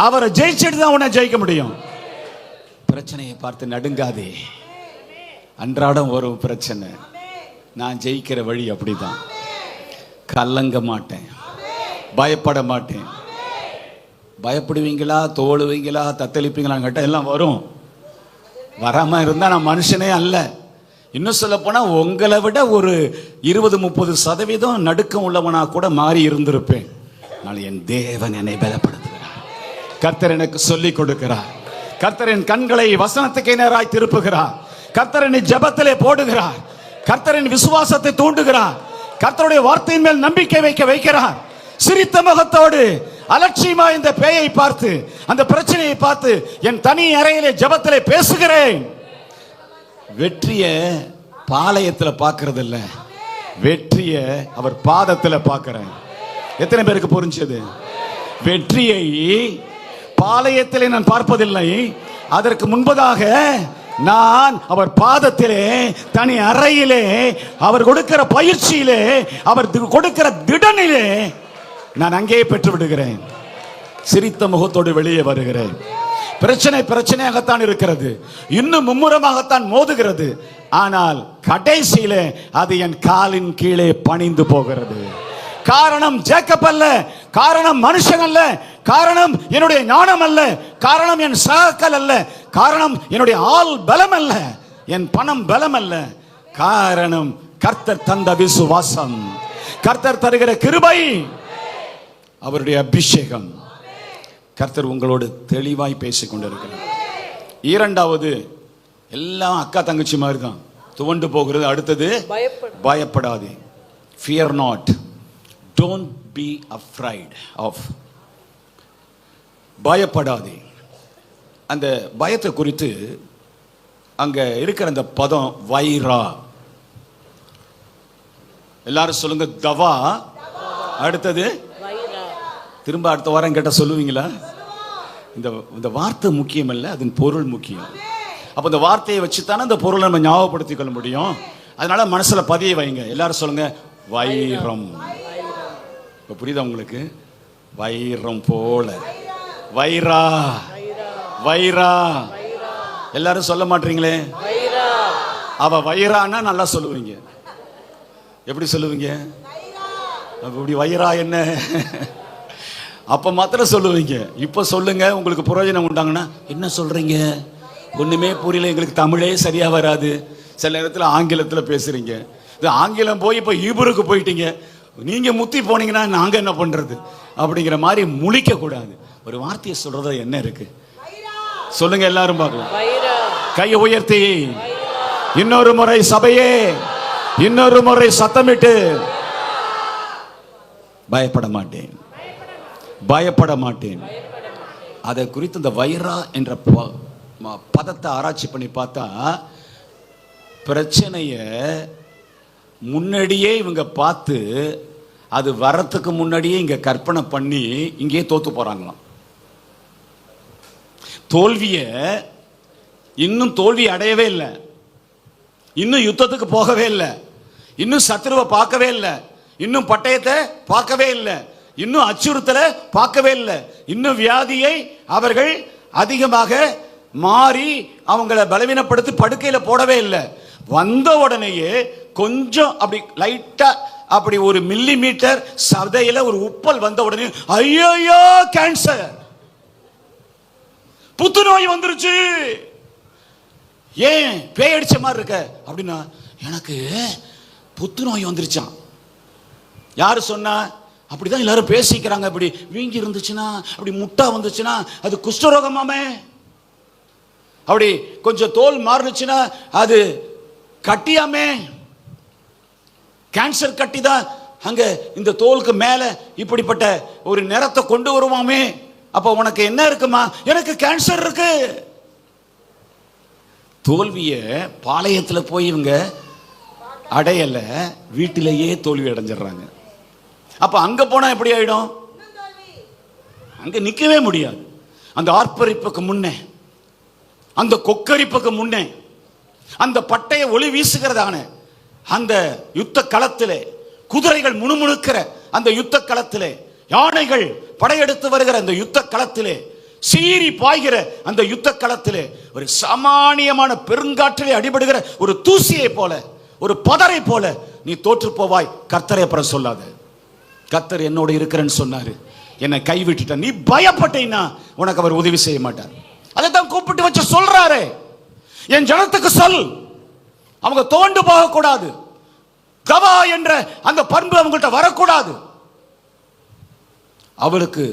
அவரை ஜெயிச்சுட்டு தான் உன்னை ஜெயிக்க முடியும். பிரச்சனையை பார்த்து நடுங்காதே. அன்றாடம் வரும் பிரச்சனை. நான் ஜெயிக்கிற வழி அப்படிதான். கலங்க மாட்டேன், பயப்பட மாட்டேன். பயப்படுவீங்களா, தோழுவீங்களா, தத்தளிப்பீங்களா கேட்டால் எல்லாம் வரும். வராம இருந்தா நான் மனுஷனே அல்ல. இன்னும் சொல்ல போனா உங்களை விட ஒரு 20-30% நடுக்கம் உள்ளவனா கூட மாறி இருந்திருப்பேன். நான் என் தேவன் என்னை பலப்படுத்துகிறார். கர்த்தர் எனக்கு சொல்லிக் கொடுக்கிறார். கர்த்தர் என் கண்களை வசனத்துக்கு நேராய் திருப்புகிறார். கர்த்தர் என்னை ஜெபத்திலே போடுகிறார். கர்த்தரின் விசுவாசத்தை தூண்டுகிறார். கர்த்தருடைய வார்த்தையின் மேல் நம்பிக்கை வைக்கிறார். சிரித்த முகத்தோடு அலட்சியமா இந்த பேயை பார்த்து, அந்த பிரச்சனையை பார்த்து என் தனி அறையிலே ஜெபத்திலே பேசுகிறேன். வெற்றிய பாளையத்துல பார்க்கறது இல்ல, வெற்றிய அவர் பாதத்துல பார்க்கிறேன். எத்தனை பேருக்கு புரிஞ்சது? வெற்றியை பாளையத்திலே நான் பார்ப்பதில்லை, அதற்கு முன்பதாக நான் அவர் பாதத்திலே, தனி அறையிலே, அவர் கொடுக்கிற பயிற்சியிலே, அவர் கொடுக்கிற திடனிலே நான் அங்கே பெற்று விடுகிறேன். சிரித்த முகத்தோடு வெளியே வருகிறேன். பிரச்சனையாகத்தான் இருக்கிறது, இன்னும் மும்முரமாகத்தான் மோதுகிறது. ஆனால் கடைசியிலே அது என் காலின் கீழே பணிந்து போகிறது. காரணம் ஜேக்கப் அல்ல, காரணம் மனுஷன் அல்ல, காரணம் என்னுடைய ஞானம் அல்ல, காரணம் என் சகல் அல்ல, காரணம் என்னுடைய ஆள் பலம் அல்ல, என் பணம் பலம் அல்ல. காரணம் கர்த்தர் தந்த விசுவாசம், கர்த்தர் தருகிற கிருபை, அவருடைய அபிஷேகம். கர்த்தர் உங்களோடு தெளிவாய் பேசிக் கொண்டிருக்கிறார். இரண்டாவது, எல்லாம் அக்கா தங்கச்சி மாதிரி தான் துவண்டு போகிறது. அடுத்தது பயப்படாதே. Fear not. Don't be afraid of. பயப்படாதே. அந்த பயத்தை குறித்து அங்க இருக்கிற அந்த பதம் வைரா. எல்லாரும் சொல்லுங்க, தவா. அடுத்தது திரும்ப அடுத்த வாரம் கேட்ட சொல்லுவீங்களா? இந்த வார்த்தை முக்கியம் அல்ல, அதன் பொருள் முக்கியம். அப்ப இந்த வார்த்தையை வச்சுத்தானே அந்த பொருளை நம்ம ஞாபகப்படுத்திக் கொள்ள முடியும். அதனால மனசுல பதிய வைங்க. எல்லாரும் சொல்லுங்க, வைரம். இப்ப புரியுதா உங்களுக்கு? வைரம் போல. வைரா, வைரா. எல்லாரும் சொல்ல மாட்டீங்களே. அவ வைரான்னா நல்லா சொல்லுவீங்க. எப்படி சொல்லுவீங்க? இப்படி வைரா என்ன அப்ப மாத்திரம் சொல்லுவீங்க. இப்ப சொல்லுங்க, உங்களுக்கு பிரயோஜனம் உண்டாங்கன்னா என்ன சொல்றீங்க? ஒண்ணுமே புரியல, எங்களுக்கு தமிழே சரியா வராது. சில நேரத்தில் ஆங்கிலத்தில் பேசுறீங்க. இது ஆங்கிலம் போய் இப்ப ஈபுருக்கு போயிட்டீங்க. நீங்க முத்தி போனீங்கன்னா நாங்க என்ன பண்றது? அப்படிங்கிற மாதிரி முழிக்க கூடாது. ஒரு வார்த்தையை சொல்றது என்ன இருக்கு? சொல்லுங்க, எல்லாரும் பார்க்கலாம். கையை உயர்த்தி இன்னொரு முறை சபையே, இன்னொரு முறை சத்தமிட்டு, பயப்பட மாட்டேன், பயப்பட மாட்டேன். அதை குறித்து இந்த வைரா என்ற பதத்தை ஆராய்ச்சி பண்ணி பார்த்தா, பிரச்சனைய முன்னாடியே இவங்க பார்த்து அது வரத்துக்கு முன்னாடியே இங்க கற்பனை பண்ணி இங்கே தோத்து போறாங்களாம். இன்னும் தோல்வி அடையவே இல்லை, இன்னும் யுத்தத்துக்கு போகவே இல்லை, இன்னும் சத்துருவை பார்க்கவே இல்லை, இன்னும் பட்டயத்தை பார்க்கவே இல்லை, இன்னும் அச்சுறுத்தலை பார்க்கவே இல்லை, இன்னும் வியாதியை அவர்கள் அதிகமாக மாறி அவங்கள பலவீனப்படுத்தி படுக்கையில் போடவே இல்லை. வந்த உடனேயே கொஞ்சம் அப்படி லைட்டா அப்படி ஒரு மில்லி மீட்டர் சதையில ஒரு உப்பல் வந்த உடனே ஐயோ கேன்சர், புத்துநோய் வந்துருச்சு. ஏன் பேய் அடிச்ச மாதிரி இருக்க அப்படின்னா, எனக்கு புத்துநோய் வந்துருச்சான். யாரு சொன்னா? அப்படிதான் எல்லாரும் பேசிக்கிறாங்க. அப்படி வீங்கி இருந்துச்சுன்னா, அப்படி முட்டா வந்துச்சுன்னா அது குஷ்டரோகமாமே, அப்படி கொஞ்சம் தோல் மாறுச்சுன்னா அது கட்டியாமே, கேன்சர் கட்டி தான் அங்க இந்த தோலுக்கு மேல இப்படிப்பட்ட ஒரு நிறத்தை கொண்டு வருவாமே. அப்ப உனக்கு என்ன இருக்குமா? எனக்கு கேன்சர் இருக்கு. தோல்விய பாளையத்துல போய் இவங்க அடையல, வீட்டிலேயே தோல்வி அடைஞ்சிடறாங்க. அப்ப அங்க போனா எப்படி ஆயிடும்? அங்க நிக்கவே முடியாது. அந்த ஆர்ப்பரிப்புக்கு முன்னே, அந்த கொக்கரிப்புக்கு முன்னே, அந்த பட்டைய ஒளி வீசுகிறதான அந்த யுத்த களத்திலே, குதிரைகள் முணுமுணுக்கிற அந்த யுத்த களத்திலே, யானைகள் படையெடுத்து வருகிற அந்த யுத்த களத்திலே, சீறி பாய்கிற அந்த யுத்த களத்திலே, ஒரு சாமானியமான பெருங்காற்றிலே அடிபடுகிற ஒரு தூசியை போல, ஒரு பதரை போல நீ தோற்று போவாய். கர்த்தரை அப்புறம் சொல்லாத. கர்த்தர் என்னோட இருக்கிறேன்னு சொன்னாரு, என்னை கைவிட்டுட்ட, நீ பயப்பட்டீன்னா உனக்கு அவர் உதவி செய்ய மாட்டார். அதை தான் கூப்பிட்டு வச்சு சொல்றாரு, என் ஜனத்துக்கு சொல், அவங்க தோண்டு போக கூடாது, கவா என்ற அந்த பண்பு அவங்கள்ட்ட வரக்கூடாது. அவளுக்கு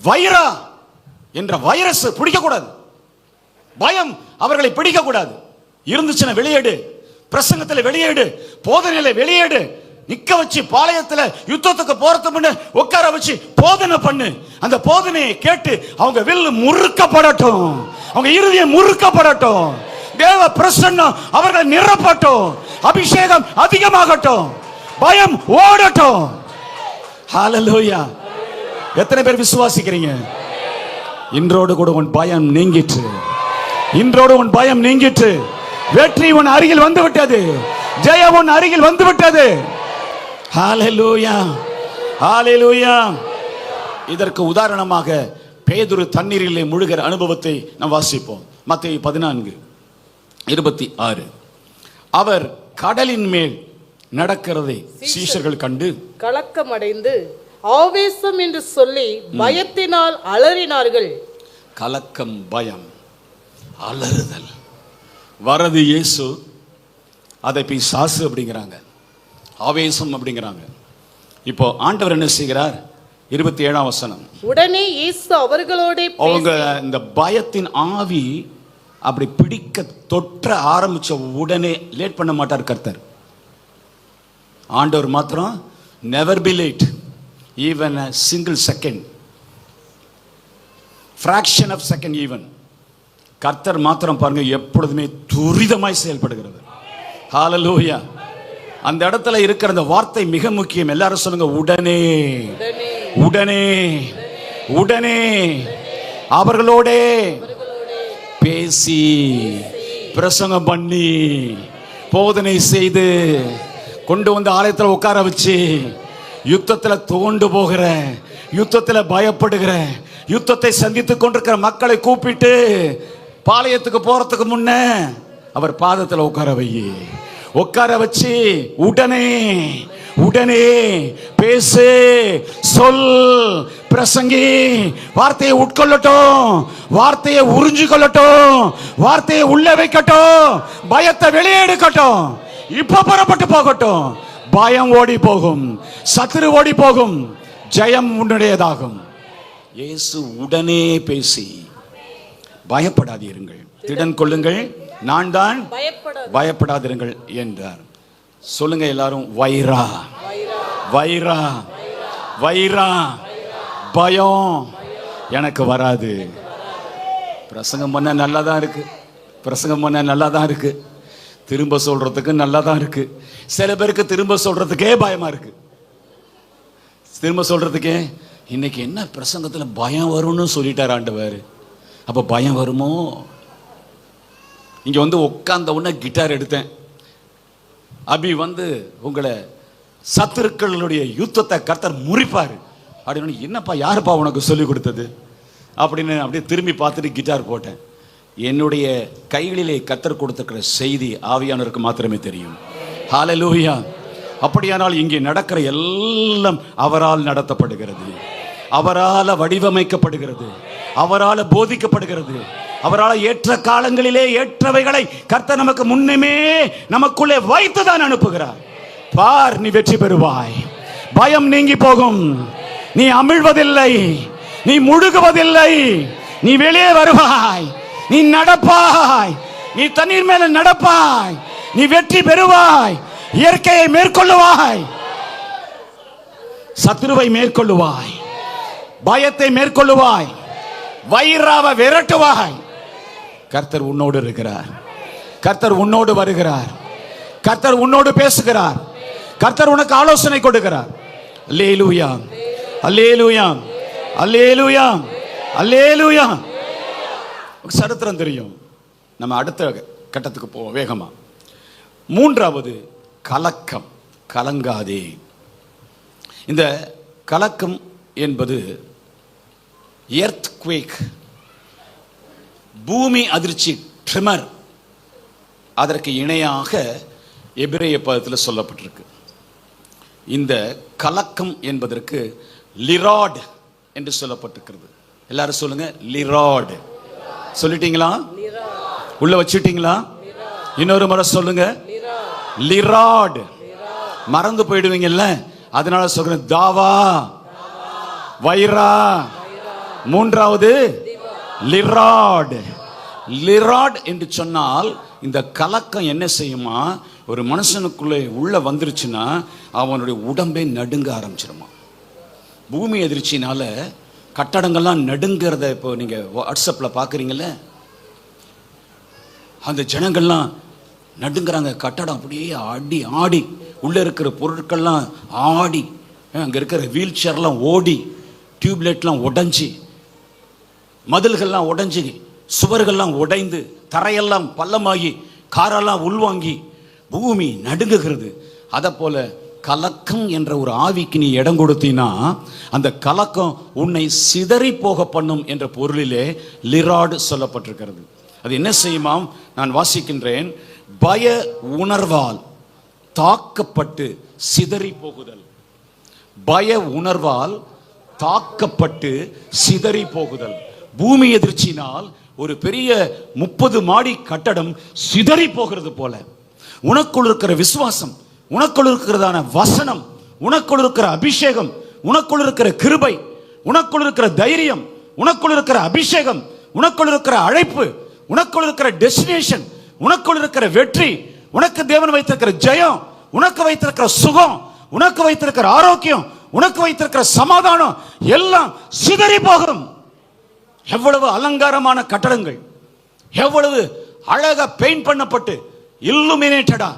வைரா என்ற வைரஸ் பிடிக்க கூடாது, பயம் அவர்களை பிடிக்க கூடாது. இருந்துச்சுன்னா வெளியேடு, பிரசங்கத்தில் வெளியேடு, போதனையில வெளியேடு, நிக்க வச்சு பாளையத்துல யுத்தத்துக்கு போறது முன்ன உட்கார வச்சு போதனை பண்ணு. அந்த போதனையை கேட்டு அவங்க வில் முறுக்கப்படட்டும், அவங்க இருதயம் முறுக்கப்படட்டும், தேவ பிரசன்னம் அவர்களை நிரப்பட்டும், அபிஷேகம் அதிகமாகட்டும், பயம் ஓடட்டும். ஹalleluya. எத்தனை பேர் விசுவாசிக்கிறீங்க? இன்றோடு கூட உன் பயம் நீங்கிற்று, இன்றோடு உன் பயம் நீங்கிற்று. வெற்றி உன் அருகில் வந்து விட்டது, ஜெயம் உன் அருகில் வந்து விட்டது. ஹalleluya, ஹalleluya. இதற்கு உதாரணமாக பேதுரு தண்ணீரிலே முழுகிற அனுபவத்தை நாம் வாசிப்போம். மத்தேயு 14:26. அவர் கடலின் மேல் நடக்கிறதை சீஷர்கள் கண்டு கலக்கமடைந்து ஆவேசம் என்று சொல்லி பயத்தினால் அலறினார்கள். கலக்கம், பயம், அலறுதல். வரது இயேசு, அதை பிசாசு அப்படிங்கிறாங்க, ஆவேசம் அப்படிங்கிறாங்க. இப்போ ஆண்டவர் என்ன செய்கிறார்? 27ஆம் வசனம். உடனே இயேசு அவர்களோட அவங்க இந்த பயத்தின் ஆவி அப்படி பிடிக்க தொற்ற ஆரம்பிச்ச உடனே லேட் பண்ண மாட்டார் கர்த்தர். ஆண்டவர் மாத்திரம் never be late, even a single second, fraction of second even. கர்த்தர் மாத்திரம் பாருங்க எப்பொழுதுமே துரிதமாய் செயல்படுகிறது. ஹalleluya. அந்த இடத்துல இருக்கிற அந்த வார்த்தை மிக முக்கியம். எல்லாரும் சொல்லுங்க, உடனே, உடனே, உடனே அவர்களோட பேசி, பிரசங்கம் பண்ணி, போதனை செய்து, கொண்டு வந்து ஆலயத்தில் உட்கார வச்சு, யுத்தத்தில் தோண்டு போகிற, யுத்தத்தில் பயப்படுகிற, யுத்தத்தை சந்தித்துக் கொண்டிருக்கிற மக்களை கூப்பிட்டு பாளையத்துக்கு போறதுக்கு முன்ன அவர் பாதத்தில் உட்கார வை, உட்கார வச்சு உடனே உடனே பேசு, சொல், பிரசங்கி, வார்த்தையை உட்கொள்ளட்டும், வார்த்தையை உறிஞ்சு கொள்ளட்டும், வார்த்தையை உள்ள வைக்கட்டும், பயத்தை வெளியே எடுக்கட்டும். இப்ப புறப்பட்டு போகட்டும். பயம் ஓடி போகும், சத்துரு ஓடி போகும், ஜெயம் உன்னுடையதாகும். இயேசு உடனே பேசி, பயப்படாதீர்கள், திடன் கொள்ளுங்கள், நான் தான், பயப்படாதீர்கள் என்றார். சொல்லுங்க எல்லாரும், வைரா, வைரா, வைரா. பயம் எனக்கு வராது. பிரசங்கம் பண்ண நல்லா தான் இருக்கு, பிரசங்கம் பண்ண நல்லா தான் இருக்கு, திரும்ப சொல்றதுக்கு நல்லா தான் இருக்கு. சில பேருக்கு திரும்ப சொல்றதுக்கே பயமா இருக்கு. திரும்ப சொல்றதுக்கே இன்னைக்கு என்ன பிரசங்கத்துல பயம் வரும்னு சொல்லிட்டார் ஆண்டவர். அப்ப பயம் வருமோ? இங்க வந்து உட்கார்ந்த உடனே கிட்டார் எடுத்தேன். அபி வந்து உங்களை சத்துருக்களுடைய யுத்தத்தை கர்த்தர் முறிப்பாரு அப்படின்னு. என்னப்பா யாருப்பா உனக்கு சொல்லி கொடுத்தது அப்படின்னு அப்படியே திரும்பி பார்த்துட்டு கிட்டார் போட்டேன். என்னுடைய கைகளிலே கர்த்தர் கொடுத்திருக்கிற செய்தி ஆவியானவருக்கு மாத்திரமே தெரியும். ஹல்லேலூயா. அப்படியானால் இங்கே நடக்கிற எல்லாம் அவரால் நடத்தப்படுகிறது, அவரால் வடிவமைக்கப்படுகிறது, அவரால் போதிக்கப்படுகிறது. அவரால் ஏற்ற காலங்களிலே ஏற்றவைகளை கர்த்தர் நமக்கு முன்னமே நமக்குள்ளே வைத்துதான் அனுப்புகிறார். பார், நீ வெற்றி பெறுவாய், பயம் நீங்கி போகும், நீ அமிழ்வதில்லை, நீ முழுகுவதில்லை, நீ வெளியே வருவாய், நீ நடப்பாய், நீ தண்ணீர் மேல நடப்பாய், நீ வெற்றி பெறுவாய், இயற்கையை மேற்கொள்ளுவாய், சத்துருவை மேற்கொள்ளுவாய், பயத்தை மேற்கொள்ளுவாய், வைராவை விரட்டுவாய். கர்த்தர் உன்னோடு இருக்கிறார், கர்த்தர் உன்னோடு வருகிறார், கர்த்தர் உன்னோடு பேசுகிறார், கர்த்தர் உனக்கு ஆலோசனை கொடுக்கிறார். அல்லேலூயா, அல்லேலூயா, அல்லேலூயா, அல்லேலூயா. சரித்திரம் தெரியும். நம்ம அடுத்த கட்டத்துக்கு போவோம் வேகமா. மூன்றாவது கலக்கம், கலங்காதே. இந்த கலக்கம் என்பது எர்த்குவேக், பூமி அதிர்ச்சி, ட்ரிமர். அதற்கு இணையாக எபிரேய பதத்தில் சொல்லப்பட்டிருக்கு. இந்த கலக்கம் என்பதற்கு லிராட் என்று சொல்லப்பட்டிருக்கிறது. எல்லாரும் சொல்லுங்க, லிராட். சொல்லிட்டீங்களா? உள்ள வச்சுட்டீங்களா? இன்னொரு முறை சொல்லுங்க, லிராட். மறந்து போயிடுவீங்கல்ல, அதனால சொல்றேன். தாவா, வைரா. மூன்றாவது லிராட். லிராட் என்று சொன்னால் இந்த கலக்கம் என்ன செய்யுமா, ஒரு மனுஷனுக்குள்ளே உள்ள வந்துருச்சுன்னா அவனுடைய உடம்பே நடுங்க ஆரம்பிச்சிருமா. பூமி எதிர்ச்சினால கட்டடங்கள்லாம் நடுங்கிறத இப்போ நீங்க வாட்ஸ்அப்பில் பார்க்குறீங்கல்ல, அந்த ஜனங்கள்லாம் நடுங்கிறாங்க. கட்டடம் அப்படியே ஆடி ஆடி, உள்ளே இருக்கிற பொருட்கள்லாம் ஆடி, அங்கே இருக்கிற வீல் சேர்லாம் ஓடி, டியூப்லைட்லாம் உடைஞ்சி, மதில்கள்லாம் உடைஞ்சி, சுவர்கள்லாம் உடைந்து, தரையெல்லாம் பள்ளமாகி, காரெல்லாம் உள்வாங்கி பூமி நடுங்குகிறது. அதை போல கலக்கம் என்ற ஒரு ஆவிக்கு நீ இடம் கொடுத்தீனா அந்த கலக்கம் உன்னை சிதறி போக பண்ணும் என்ற பொருளிலே லிராடு சொல்லப்பட்டிருக்கிறது. அது என்ன செய்யுமாம்? நான் வாசிக்கின்றேன். பய உணர்வால் தாக்கப்பட்டு சிதறி போகுதல். பய உணர்வால் தாக்கப்பட்டு சிதறி போகுதல். பூமி எதிர்ச்சினால் ஒரு பெரிய 30 மாடி கட்டடம் சிதறி போகிறது போல உனக்குள் இருக்கிற விசுவாசம், உனக்குள் இருக்கிறதான வசனம், உனக்குள் இருக்கிற அபிஷேகம், உனக்குள் இருக்கிற கிருபை, உனக்குள் இருக்கிற தைரியம், உனக்குள் இருக்கிற அபிஷேகம், உனக்குள் இருக்கிற அழைப்பு, உனக்குள் இருக்கிற டெஸ்டினேஷன், உனக்குள் இருக்கிற வெற்றி, உனக்கு தேவன் வைத்திருக்கிற ஜெயம், உனக்கு வைத்திருக்கிற சுகம், உனக்கு வைத்திருக்கிற ஆரோக்கியம், உனக்கு வைத்திருக்கிற சமாதானம் எல்லாம் சிதறி போகும். எவ்வளவு அலங்காரமான கட்டடங்கள், எவ்வளவு அழகா பெயிண்ட் பண்ணப்பட்டு இல்லுமினேட்டடா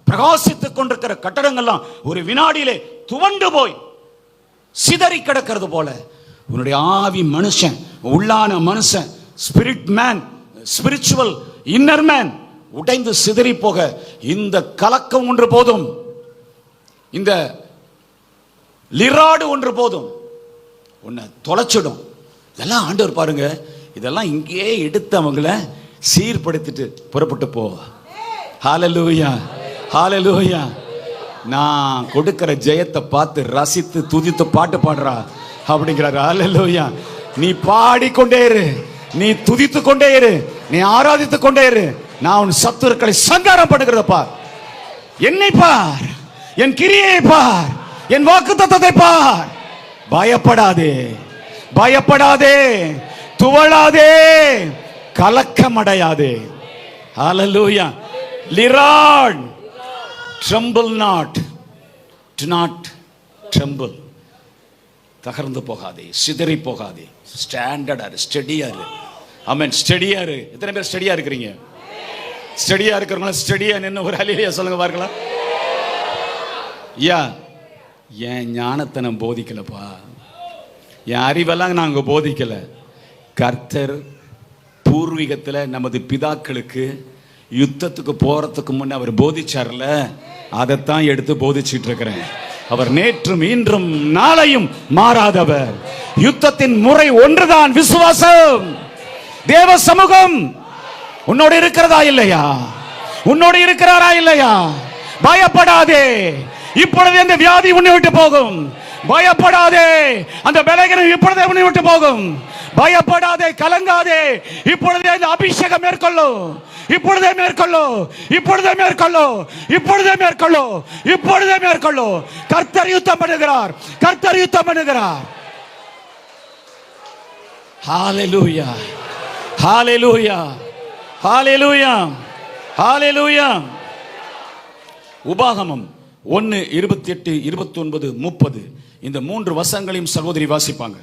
பிரகாசித்துக் கொண்டிருக்கிற கட்டடங்கள்லாம் ஒரு வினாடியிலே துவண்டு போய் சிதறி கிடக்கிறது போல உன்னுடைய ஆவி மனுஷன், உள்ளான மனுஷன், spirit man, spiritual inner man உடைந்து சிதறி போக இந்த கலக்கம் ஒன்று போதும், இந்த லிராடு ஒன்று போதும், உன்னை தொலைச்சிடும். இதெல்லாம் ஆண்டவர் பாருங்க, இதெல்லாம் இங்கேயே எடுத்து அவங்கள சீர்படுத்திட்டு புறப்பட்டு போ. ஹல்லேலூயா, ஹல்லேலூயா. நான் கொடுக்கிற ஜெயத்தை பார்த்து ரசித்து துதித்து பாட்டு பாடுறா அப்படிங்கிறாரு. ஹல்லேலூயா. நீ பாடிக்கொண்டே இரு, நீ துதித்து கொண்டே இரு, நீ ஆராதித்து கொண்டே இரு. நான் உன் சத்துருக்களை சங்காரம் பண்ணுகிறத பார், என்னை பார், என் கிரியை பார், என் வாக்குத்தத்தத்தை பார். பயப்படாதே, பயப்படாதே, துவளாதே, கலக்கமடையாதே. ஹல்லேலூயா. Lyrata. Tremble not, do not tremble. தகர்ந்து போகாதே, சிதறி போகாதே, ஸ்டாண்டர்டா இரு, ஸ்டெடியா இரு. ஆமென். ஸ்டெடியா இரு. எத்தனை பேர் ஸ்டெடியா இருக்கிறீங்க? ஸ்டடியா இருக்கிறவங்கள ஸ்டடியா நின்று ஒரு ஹல்லேலூயா சொல்லுங்க பார்க்கலாம். ஐயா, என் ஞானத்தை நான் போதிக்கலப்பா, என் அறிவெல்லாம் நாங்க போதிக்கல. கர்த்தர் பூர்வீகத்தில் நமது பிதாக்களுக்கு யுத்தத்துக்கு போறதுக்கு முன்ன அவர் போதிச்சார்ல, அதைத்தான் எடுத்து போதிச்சுட்டு இருக்கிறேன். அவர் நேற்றும் இன்றும் நாளையும் மாறாதவர். யுத்தத்தின் முறை ஒன்றுதான், விசுவாசம். தேவ சமூகம் உன்னோடு இருக்கிறதா இல்லையா? உன்னோடு இருக்கிறாரா இல்லையா? பயப்படாதே, இப்பொழுது அந்த வியாதி உன்னை விட்டு போகும். பயப்படாதே, அந்த பலகீனம் இப்பொழுதே உன்னை விட்டு போகும். பயப்படாதே, கலங்காதே, இப்பொழுதே அந்த அபிஷேகம் மேற்கொள்ளோ, இப்பொழுதே மேற்கொள்ளோ, இப்பொழுதே மேற்கொள்ளோ, இப்பொழுதே மேற்கொள்ளோ, இப்பொழுதே மேற்கொள்ளோ. கர்த்தர் யுத்தம் பண்ணுகிறார், கர்த்தர் யுத்தம் பண்ணுகிறார். ஹalleluya, ஹalleluya, ஹalleluya, ஹalleluya. உபாகமம் 1:28, 29, 30 இந்த 3 வசனங்களையும் சகோதரி வாசிப்பாங்க.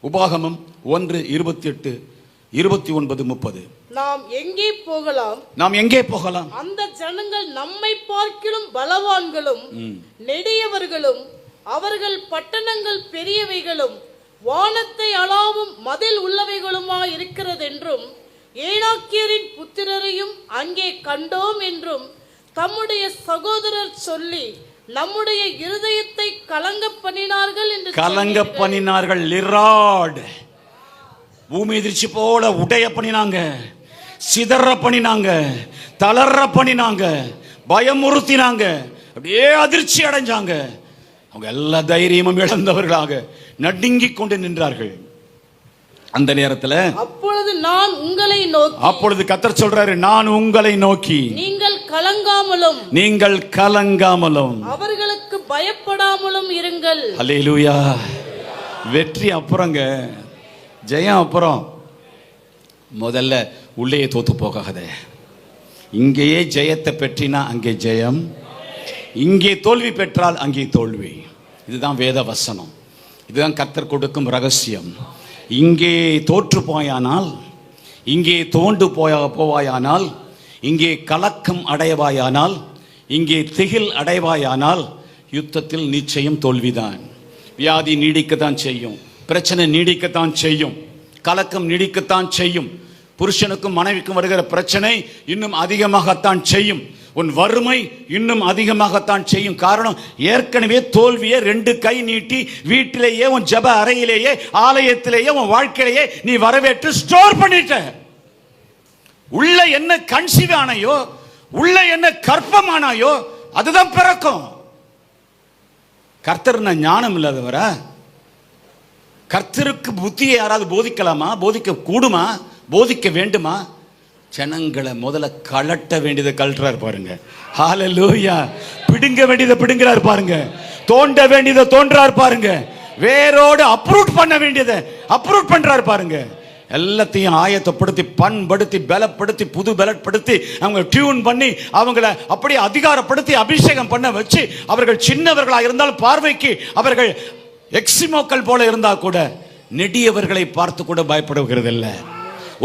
உபாகமம் 1:28, 29, 30. நாம் எங்கே போகலாம்? நாம் எங்கே போகலாம்? அந்த ஜனங்கள் நம்மை பார்க்கிலும் பலவான்களும் நெடியவர்களும், அவர்கள் பட்டணங்கள் பெரியவைகளும் வானத்தை அளாவும் மதில் உள்ளவைகளுமா இருக்கிறது என்றும், ஏனாக்கியரின் புத்திரரையும் அங்கே கண்டோம் என்றும் தம்முடைய சகோதரர் சொல்லி நம்முடைய இருதயத்தை கலங்க பண்ணினார்கள் என்று கலங்க பண்ணினார்கள். லிராட், பூமி எதிர்ச்சி போல உடைய பண்ணினாங்க, சிதற பண்ணினாங்க, தளர பண்ணினாங்க, பயமுறுத்தினாங்க, அப்படியே அதிர்ச்சி அடைஞ்சாங்க. அவங்க எல்லா தைரியமும் இழந்தவர்களாக நடுங்கிக் கொண்டு நின்றார்கள். அந்த நேரத்தில் அப்பொழுது நான் உங்களை நோக்கி, அப்பொழுது கர்த்தர் சொல்றாரு, நான் உங்களை நோக்கி நீங்கள் கலங்காமலும், நீங்கள் கலங்காமலும் அவர்களுக்கு பயப்படாமலும் இருங்கள். அல்லேலூயா. வெற்றி அப்புறங்க, ஜெயம் அப்புறம். முதல்ல உள்ளே தோத்து போகாத. இங்கேயே ஜெயத்தை பெற்றினா அங்கே ஜெயம், இங்கே தோல்வி பெற்றால் அங்கே தோல்வி. இதுதான் வேத வசனம், இதுதான் கர்த்தர் கொடுக்கும் ரகசியம். இங்கே தோற்று போயானால், இங்கே தோண்டு போவாயானால், இங்கே கலக்கம் அடைவாயானால், இங்கே திகில் அடைவாயானால் யுத்தத்தில் நிச்சயம் தோல்விதான். வியாதி நீடிக்கத்தான் செய்யும், பிரச்சனை நீடிக்கத்தான் செய்யும், கலக்கம் நீடிக்கத்தான் செய்யும். புருஷனுக்கும் மனைவிக்கும் வருகிற பிரச்சனை இன்னும் அதிகமாகத்தான் செய்யும். உன் வறுமை இன்னும் அதிகமாகத்தான் செய்யும். காரணம், ஏற்கனவே தோல்வியை 2 கை நீட்டி வீட்டிலேயே, உன் ஜெப அறையிலேயே, ஆலயத்திலேயே, உன் வாழ்க்கையிலேயே நீ வரவேற்று ஸ்டோர் பண்ணிட்ட. உள்ள என்ன கன்சீவ் ஆனாயோ, உள்ள என்ன கற்பமானாயோ அதுதான் பிறக்கும். கர்த்தர் ஞானம் இல்லாதவர? கர்த்தருக்கு புத்தியை யாராவது போதிக்கலாமா? போதிக்க கூடுமா? போதிக்க வேண்டுமா? ஜனங்களை முதல்ல கலட்ட வேண்டியதை கலட்டுறாரு பாருங்க. ஹalleluya. பிடுங்க வேண்டியதை பிடுங்கிறார் பாருங்க, தோண்ட வேண்டியதை தோன்றார் பாருங்க, வேரோடு அப்ரூட் பண்ண வேண்டியதை அப்ரூட் பண்றாரு பாருங்க. எல்லாத்தையும் ஆயத்தப்படுத்தி, பண்படுத்தி, பலப்படுத்தி, புது பலப்படுத்தி, அவங்க டியூன் பண்ணி, அவங்கள அப்படியே அதிகாரப்படுத்தி அபிஷேகம் பண்ண வச்சு, அவர்கள் சின்னவர்களாக இருந்தால் பார்வைக்கு அவர்கள் எக்ஸிமோக்கள் போல இருந்தா கூட நெடியவர்களை பார்த்து கூட பயப்படுகிறது இல்லை.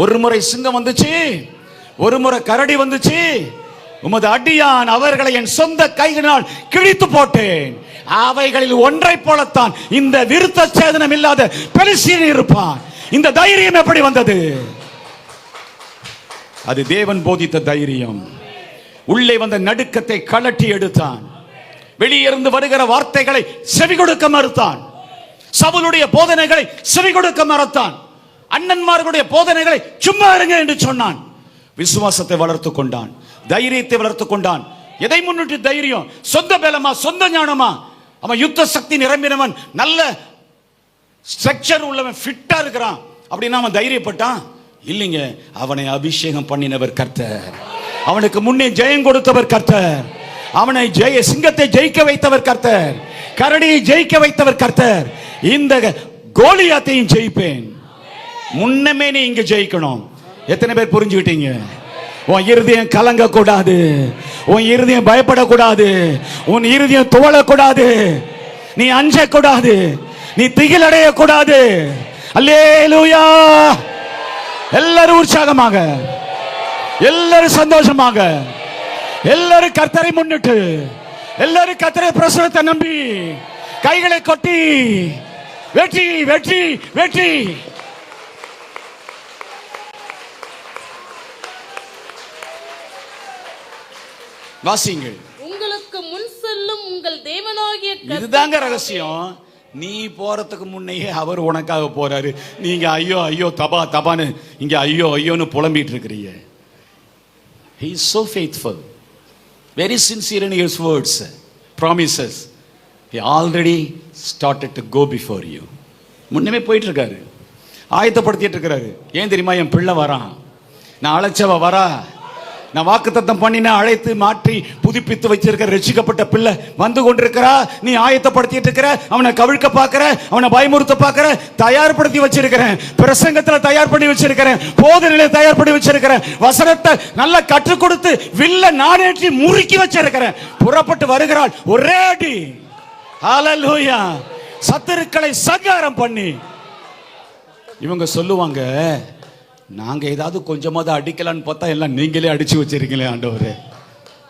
ஒரு முறை சிங்கம் வந்துச்சு, ஒரு முறை கரடி வந்துச்சு, உமது அடியான் அவர்களை என் சொந்த கைகளினால் கிழித்து போட்டேன். அவைகளில் ஒன்றை போலத்தான் இந்த விருத்த சேதனம் இல்லாத பெலிஸ்தீன் இருப்பான். இந்த தைரியம் எப்படி வந்தது? அது தேவன் போதித்த தைரியம். உள்ளே வந்த நடுக்கத்தை கலட்டி எடுத்தான். வெளியிருந்து வருகிற வார்த்தைகளை செவி கொடுக்க மறுத்தான். சவுலுடைய போதனைகளை செவி கொடுக்க மறுத்தான். அண்ணன்மார்களுடைய போதனைகளை சும்மா இருங்க என்று சொன்னான். விசுவாசத்தை வளர்த்துக் கொண்டான், தைரியத்தை வளர்த்துக் கொண்டான். எதை முன்னிட்டு தைரியம்? சொந்த பலமா, சொந்த ஞானமா? அவன் யுத்த சக்தி நிரம்பினவன், நல்ல ஸ்ட்ரக்சர் உள்ளவன், ஃபிட்டா இருக்கிறான் அப்படின்னா அவன் தைரியப்பட்டான்? இல்லைங்க, அவனை அபிஷேகம் பண்ணினவர் கர்த்தர். அவனுக்கு முன்னே ஜெயம் கொடுத்தவர் கர்த்தர். அவனை சிங்கத்தை ஜெயிக்க வைத்தவர் கர்த்தர். கரடியை ஜெயிக்க வைத்தவர் கர்த்தர். இந்த கோலியாத்தையும் ஜெயிப்பேன். முன்னமே நீ இங்க ஜெயிக்கணும். எத்தனை பேர் புரிஞ்சுக்கிட்டீங்க? உன் இருதயம் கலங்க கூடாது, உன் இருதயம் பயப்படக்கூடாது, உன் இருதயம் துவளக்கூடாது, நீ அஞ்சக்கூடாது, நீ திகில் அடையக்கூடாது. அல்லேலூயா. எல்லாரும் உற்சாகமாக எல்லாரும் சந்தோஷமாக, எல்லாரும் கர்த்தரை முன்னிட்டு, எல்லாரும் கர்த்தரை பிரசனத்தை நம்பி கைகளை கொட்டி வெற்றி வெற்றி வெற்றி. வாசிங்கள். உங்களுக்கு முன் செல்லும் உங்கள் தேவனாகிய இதுதாங்க ரகசியம். நீ போறதுக்கு முன்னையே அவர் உனக்காக போறாரு. நீங்க ஐயோ ஐயோ தபா தபான்னு இங்க ஐயோ ஐயோன்னு புலம்பிட்டு இருக்கிறீங்க. He is so faithful, very sincere in his words, promises. He already started to go before you. முன்னமே போயிட்டு இருக்காரு, ஆயத்தப்படுத்திட்டு இருக்கிறாரு. ஏன் தெரியுமா? என் பிள்ளை வரான், நான் அழைச்சவ வரா, நான் வாக்குத்தத்தம் பண்ணின அழைத்து மாற்றி புதுப்பித்து வச்சிருக்கிற ரட்சிக்கப்பட்ட பிள்ளை வந்து கொண்டிருக்கிறா. நீ ஆயத்தப்படுத்திட்டு இருக்கிற, அவனை கவிழ்க்க பார்க்கிற, அவனை பயமுறுத்த பார்க்கிற. தயார்படுத்தி வச்சிருக்கிறேன், பிரசங்கத்தில் தயார் பண்ணி வச்சிருக்கிறேன், போதனையில தயார் பண்ணி வச்சிருக்கிறேன், வசனத்தை நல்லா கற்றுக் கொடுத்து வில்ல நாடேற்றி முறுக்கி வச்சிருக்கிறேன். புறப்பட்டு வருகிறாள் ஒரே அடி. ஹல்லேலூயா. சத்துருக்களை சங்காரம் பண்ணி. இவங்க சொல்லுவாங்க, நாங்க ஏதாவது கொஞ்சமாவது அடிக்கலான்னு பார்த்தா எல்லாம் நீங்களே அடிச்சு வச்சிருக்கீங்களே ஆண்டவரே.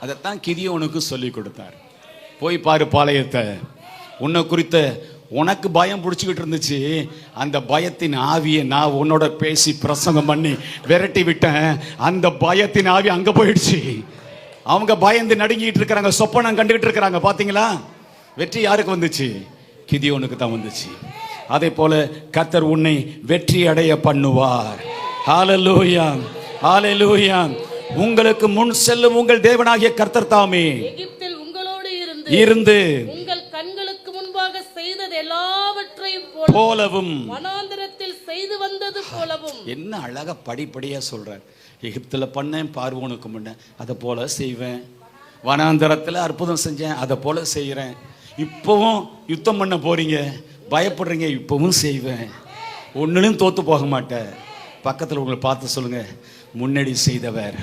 அதைத்தான் கிதியோனுக்கு சொல்லி கொடுத்தார். போய் பாரு பாளையத்தை, உன்னை குறித்த உனக்கு பயம் பிடிச்சிக்கிட்டு இருந்துச்சு, அந்த பயத்தின் ஆவியை நான் உன்னோட பேசி பிரசங்கம் பண்ணி விரட்டி விட்டேன். அந்த பயத்தின் ஆவி அங்க போயிடுச்சு. அவங்க பயந்து நடுங்கிட்டு இருக்கிறாங்க, சொப்பனம் கண்டுகிட்டு இருக்கிறாங்க. பாத்தீங்களா? வெற்றி யாருக்கு வந்துச்சு? கிதியோனுக்கு தான் வந்துச்சு. அதே போல கர்த்தர் உன்னை வெற்றி அடைய பண்ணுவார். ஹல்லேலூயா, ஹல்லேலூயா. உங்களுக்கு முன் செல்லும் உங்கள் தேவனாகிய கர்த்தர் தாமே எகிப்தில் உங்களோடு இருந்து உங்கள் கண்களுக்கு முன்பாக செய்தது எல்லாவற்றையும் போலவும் வனாந்தரத்தில் செய்து வந்தது போலவும். என்ன அழகா படிப்படியா சொல்றார். எகிப்துல பண்ணேன், பார்வோனுக்கு முன்ன அதை போல செய்வேன், வனாந்தரத்தில் அற்புதம் செஞ்சேன், அதை போல செய்கிறேன். இப்பவும் யுத்தம் பண்ண போறீங்க, பயப்படுறீங்க, இப்பவும் செய்வேன், ஒன்னும் தோத்து போக மாட்டேன். பக்கத்தில் உங்களை பார்த்து சொல்லுங்க, முன்னாடி செய்தவர்,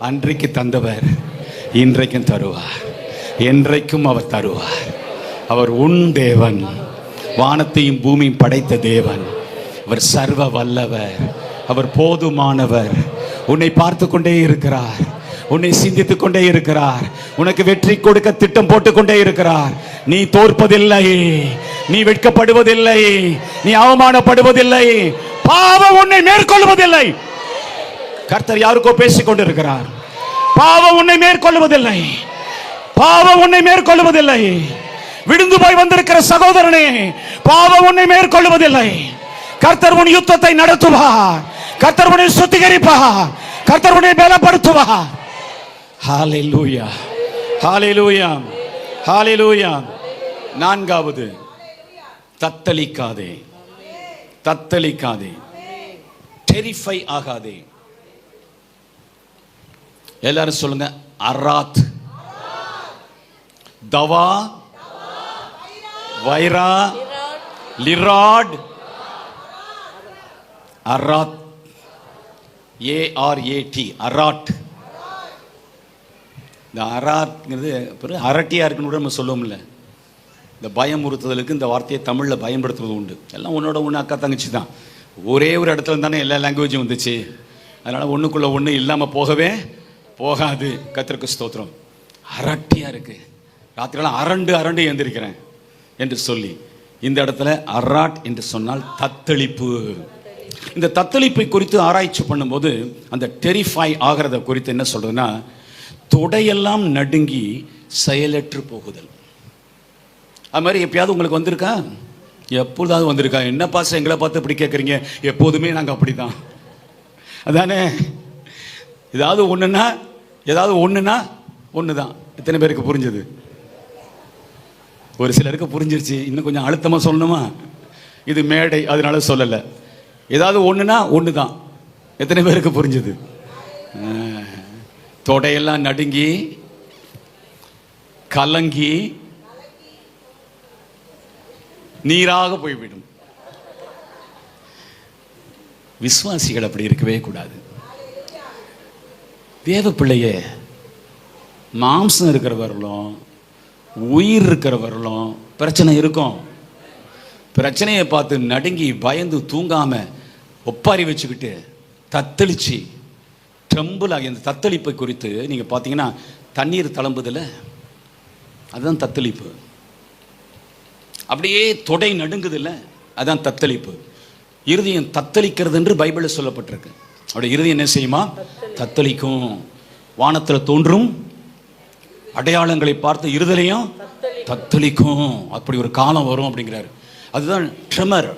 அன்றைக்கு தந்தவர், இன்றைக்கும் தருவார், என்றைக்கும் அவர் தருவார். அவர் உன் தேவன், வானத்தையும் பூமியும் படைத்த தேவன். அவர் சர்வ வல்லவர், அவர் போதுமானவர். உன்னை பார்த்து கொண்டே இருக்கிறார், உன்னை சிந்தித்துக் கொண்டே இருக்கிறார், உனக்கு வெற்றி கொடுக்க திட்டம் போட்டுக் கொண்டே இருக்கிறார். நீ தோற்பதில்லை, நீ வெட்கப்படுவதில்லை, நீ அவமானப்படுவதில்லை, பாவம் உன்னை மேற்கொள்வதில்லை. கர்த்தர் யாருக்கோ பேசிக் கொண்டிருக்கிறார். பாவம் உன்னை மேற்கொள்வதில்லை, பாவம் உன்னை மேற்கொள்வதில்லை. விழுந்து போய் வந்திருக்கிற சகோதரனே, பாவம் உன்னை மேற்கொள்வதில்லை. கர்த்தர் உன் யுத்தத்தை நடத்துவார், கர்த்தர் உன்னை சுத்திகரிப்பார், கர்த்தர் உன்னை பலப்படுத்துவார். ஹல்லேலூயா, ஹல்லேலூயா, ஹல்லேலூயா. நான்காவது, தத்தளிக்காதே, தத்தளிக்காதே, டெரிஃபை ஆகாதே. எல்லாரும் சொல்லுங்க, அராத், தவா, வைரா, லிராட், அராத், ஏஆர்ஏடி, அராட். இந்த அராத்ங்கிறது அரட்டியா இருக்குன்னு கூட நம்ம சொல்லுவோம்ல. இந்த பயமுறுத்துதலுக்கு இந்த வார்த்தையை தமிழில் பயன்படுத்துவது உண்டு. எல்லாம் உன்னோட ஒன்று அக்கா தங்கச்சி தான், ஒரே ஒரு இடத்துல தானே எல்லா லாங்குவேஜும் வந்துச்சு. அதனால் ஒன்றுக்குள்ளே ஒன்று இல்லாமல் போகவே போகாது. கர்த்தருக்கு ஸ்தோத்திரம். அரட்டியாக இருக்குது, ராத்திரிலாம் அரண்டு அரண்டு எழுந்திருக்கிறேன் என்று சொல்லி இந்த இடத்துல அராட் என்று சொன்னால் தத்தளிப்பு. இந்த தத்தளிப்பை குறித்து ஆராய்ச்சி பண்ணும்போது அந்த டெரிஃபை ஆகிறத குறித்து என்ன சொல்றதுன்னா, தொடையெல்லாம் நடுங்கி செயலற்று போகுதல். அது மாதிரி எப்பயாவது உங்களுக்கு வந்திருக்கா? எப்பொழுதாவது வந்திருக்கா? என்ன பாச எங்களை பார்த்து இப்படி கேட்குறீங்க? எப்போதுமே நாங்கள் அப்படி தான், அதானே? ஏதாவது ஒன்றுனா ஒன்று தான். எத்தனை பேருக்கு புரிஞ்சது? ஒரு சிலருக்கு புரிஞ்சிருச்சு. இன்னும் கொஞ்சம் அழுத்தமாக சொல்லணுமா? இது மேடை, அதனால சொல்லலை. ஏதாவது ஒன்றுனா ஒன்று தான். எத்தனை பேருக்கு புரிஞ்சது? தொடையெல்லாம் நடுங்கி கலங்கி நீராக போய்விடும். விசுவாசிகள் அப்படி இருக்கவே கூடாது. தேவ பிள்ளையே, மாம்சம் இருக்கிறவர்களும் உயிர் இருக்கிறவர்களும் பிரச்சனை இருக்கும். பிரச்சனையை பார்த்து நடுங்கி பயந்து தூங்காம ஒப்பாரி வச்சுக்கிட்டு தத்தளிச்சு ட்ரம்பிள் ஆகிய அந்த தத்தளிப்பை குறித்து நீங்க பார்த்தீங்கன்னா, தண்ணீர் தளம்புதில்ல, அதுதான் தத்தளிப்பு. அப்படியே தொடை நடுங்குதில்ல, அதான் தத்தளிப்பு. இருதயம் தத்தளிக்கிறது என்று பைபிளில் சொல்லப்பட்டிருக்கு. அவருடைய இருதயம் என்ன செய்யுமா? தத்தளிக்கும். வானத்தில் தோன்றும் அடையாளங்களை பார்த்து இருதயம் தத்தளிக்கும். அப்படி ஒரு காலம் வரும் அப்படிங்கிறாரு. அதுதான் ட்ரெமர்,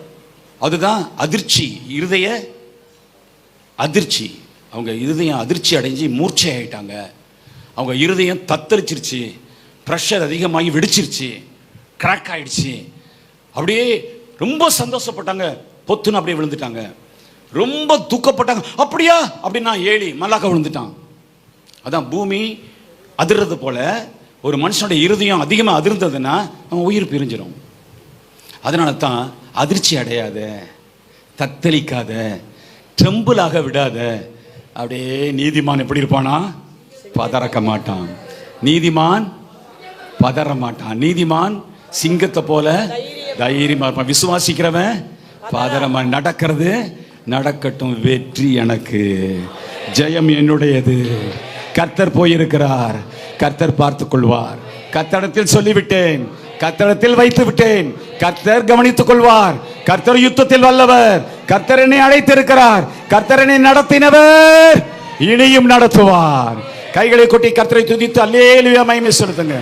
அதுதான் அதிர்ச்சி, இருதய அதிர்ச்சி. அவங்க இருதயம் அதிர்ச்சி அடைஞ்சு மூர்ச்சை ஆயிட்டாங்க. அவங்க இருதயம் தத்தளிச்சிருச்சு, ப்ரெஷர் அதிகமாகி வெடிச்சிருச்சு, கிராக் ஆயிடுச்சு. அப்படியே ரொம்ப சந்தோஷப்பட்டாங்க, பொத்துன்னு அப்படியே விழுந்துட்டாங்க. ரொம்ப துக்கப்பட்டாங்க, அப்படியா அப்படின்னா ஏழி மல்லாக்க விழுந்துட்டான். அதான் பூமி அதிர்றது போல ஒரு மனுஷனுடைய இருதயம் அதிகமாக அதிர்ந்ததுன்னா அவன் உயிர் பிரிஞ்சிடும். அதனால தான் அதிர்ச்சி அடையாத, தத்தளிக்காத, ட்ரெம்பிளாக விடாத. அப்படியே நீதிமான் எப்படி இருப்பானா? பதறக்க மாட்டான். நீதிமான் பதற மாட்டான். நீதிமான் சிங்கத்தை போல தைரியமா இருப்பான். விசுவாசிக்கிறவன் பதறமா. நடக்கிறது நடக்கட்டும், வெற்றி எனக்கு, ஜெயம் என்னுடையது. கர்த்தர் போயிருக்கிறார், கர்த்தர் பார்த்துக் கொள்வார். கர்த்தரிடத்தில் சொல்லிவிட்டேன், கர்த்தரிடத்தில் வைத்து விட்டேன், கர்த்தர் கவனித்துக் கொள்வார். கர்த்தர் யுத்தத்தில் வல்லவர். கர்த்தர் என்னை அழைத்திருக்கிறார், கர்த்தர் என்னை நடத்தினவர், இனியும் நடத்துவார். கைகளை கொட்டி கர்த்தரை துதித்து அல்லேலூயா மகிமை செலுத்துங்க.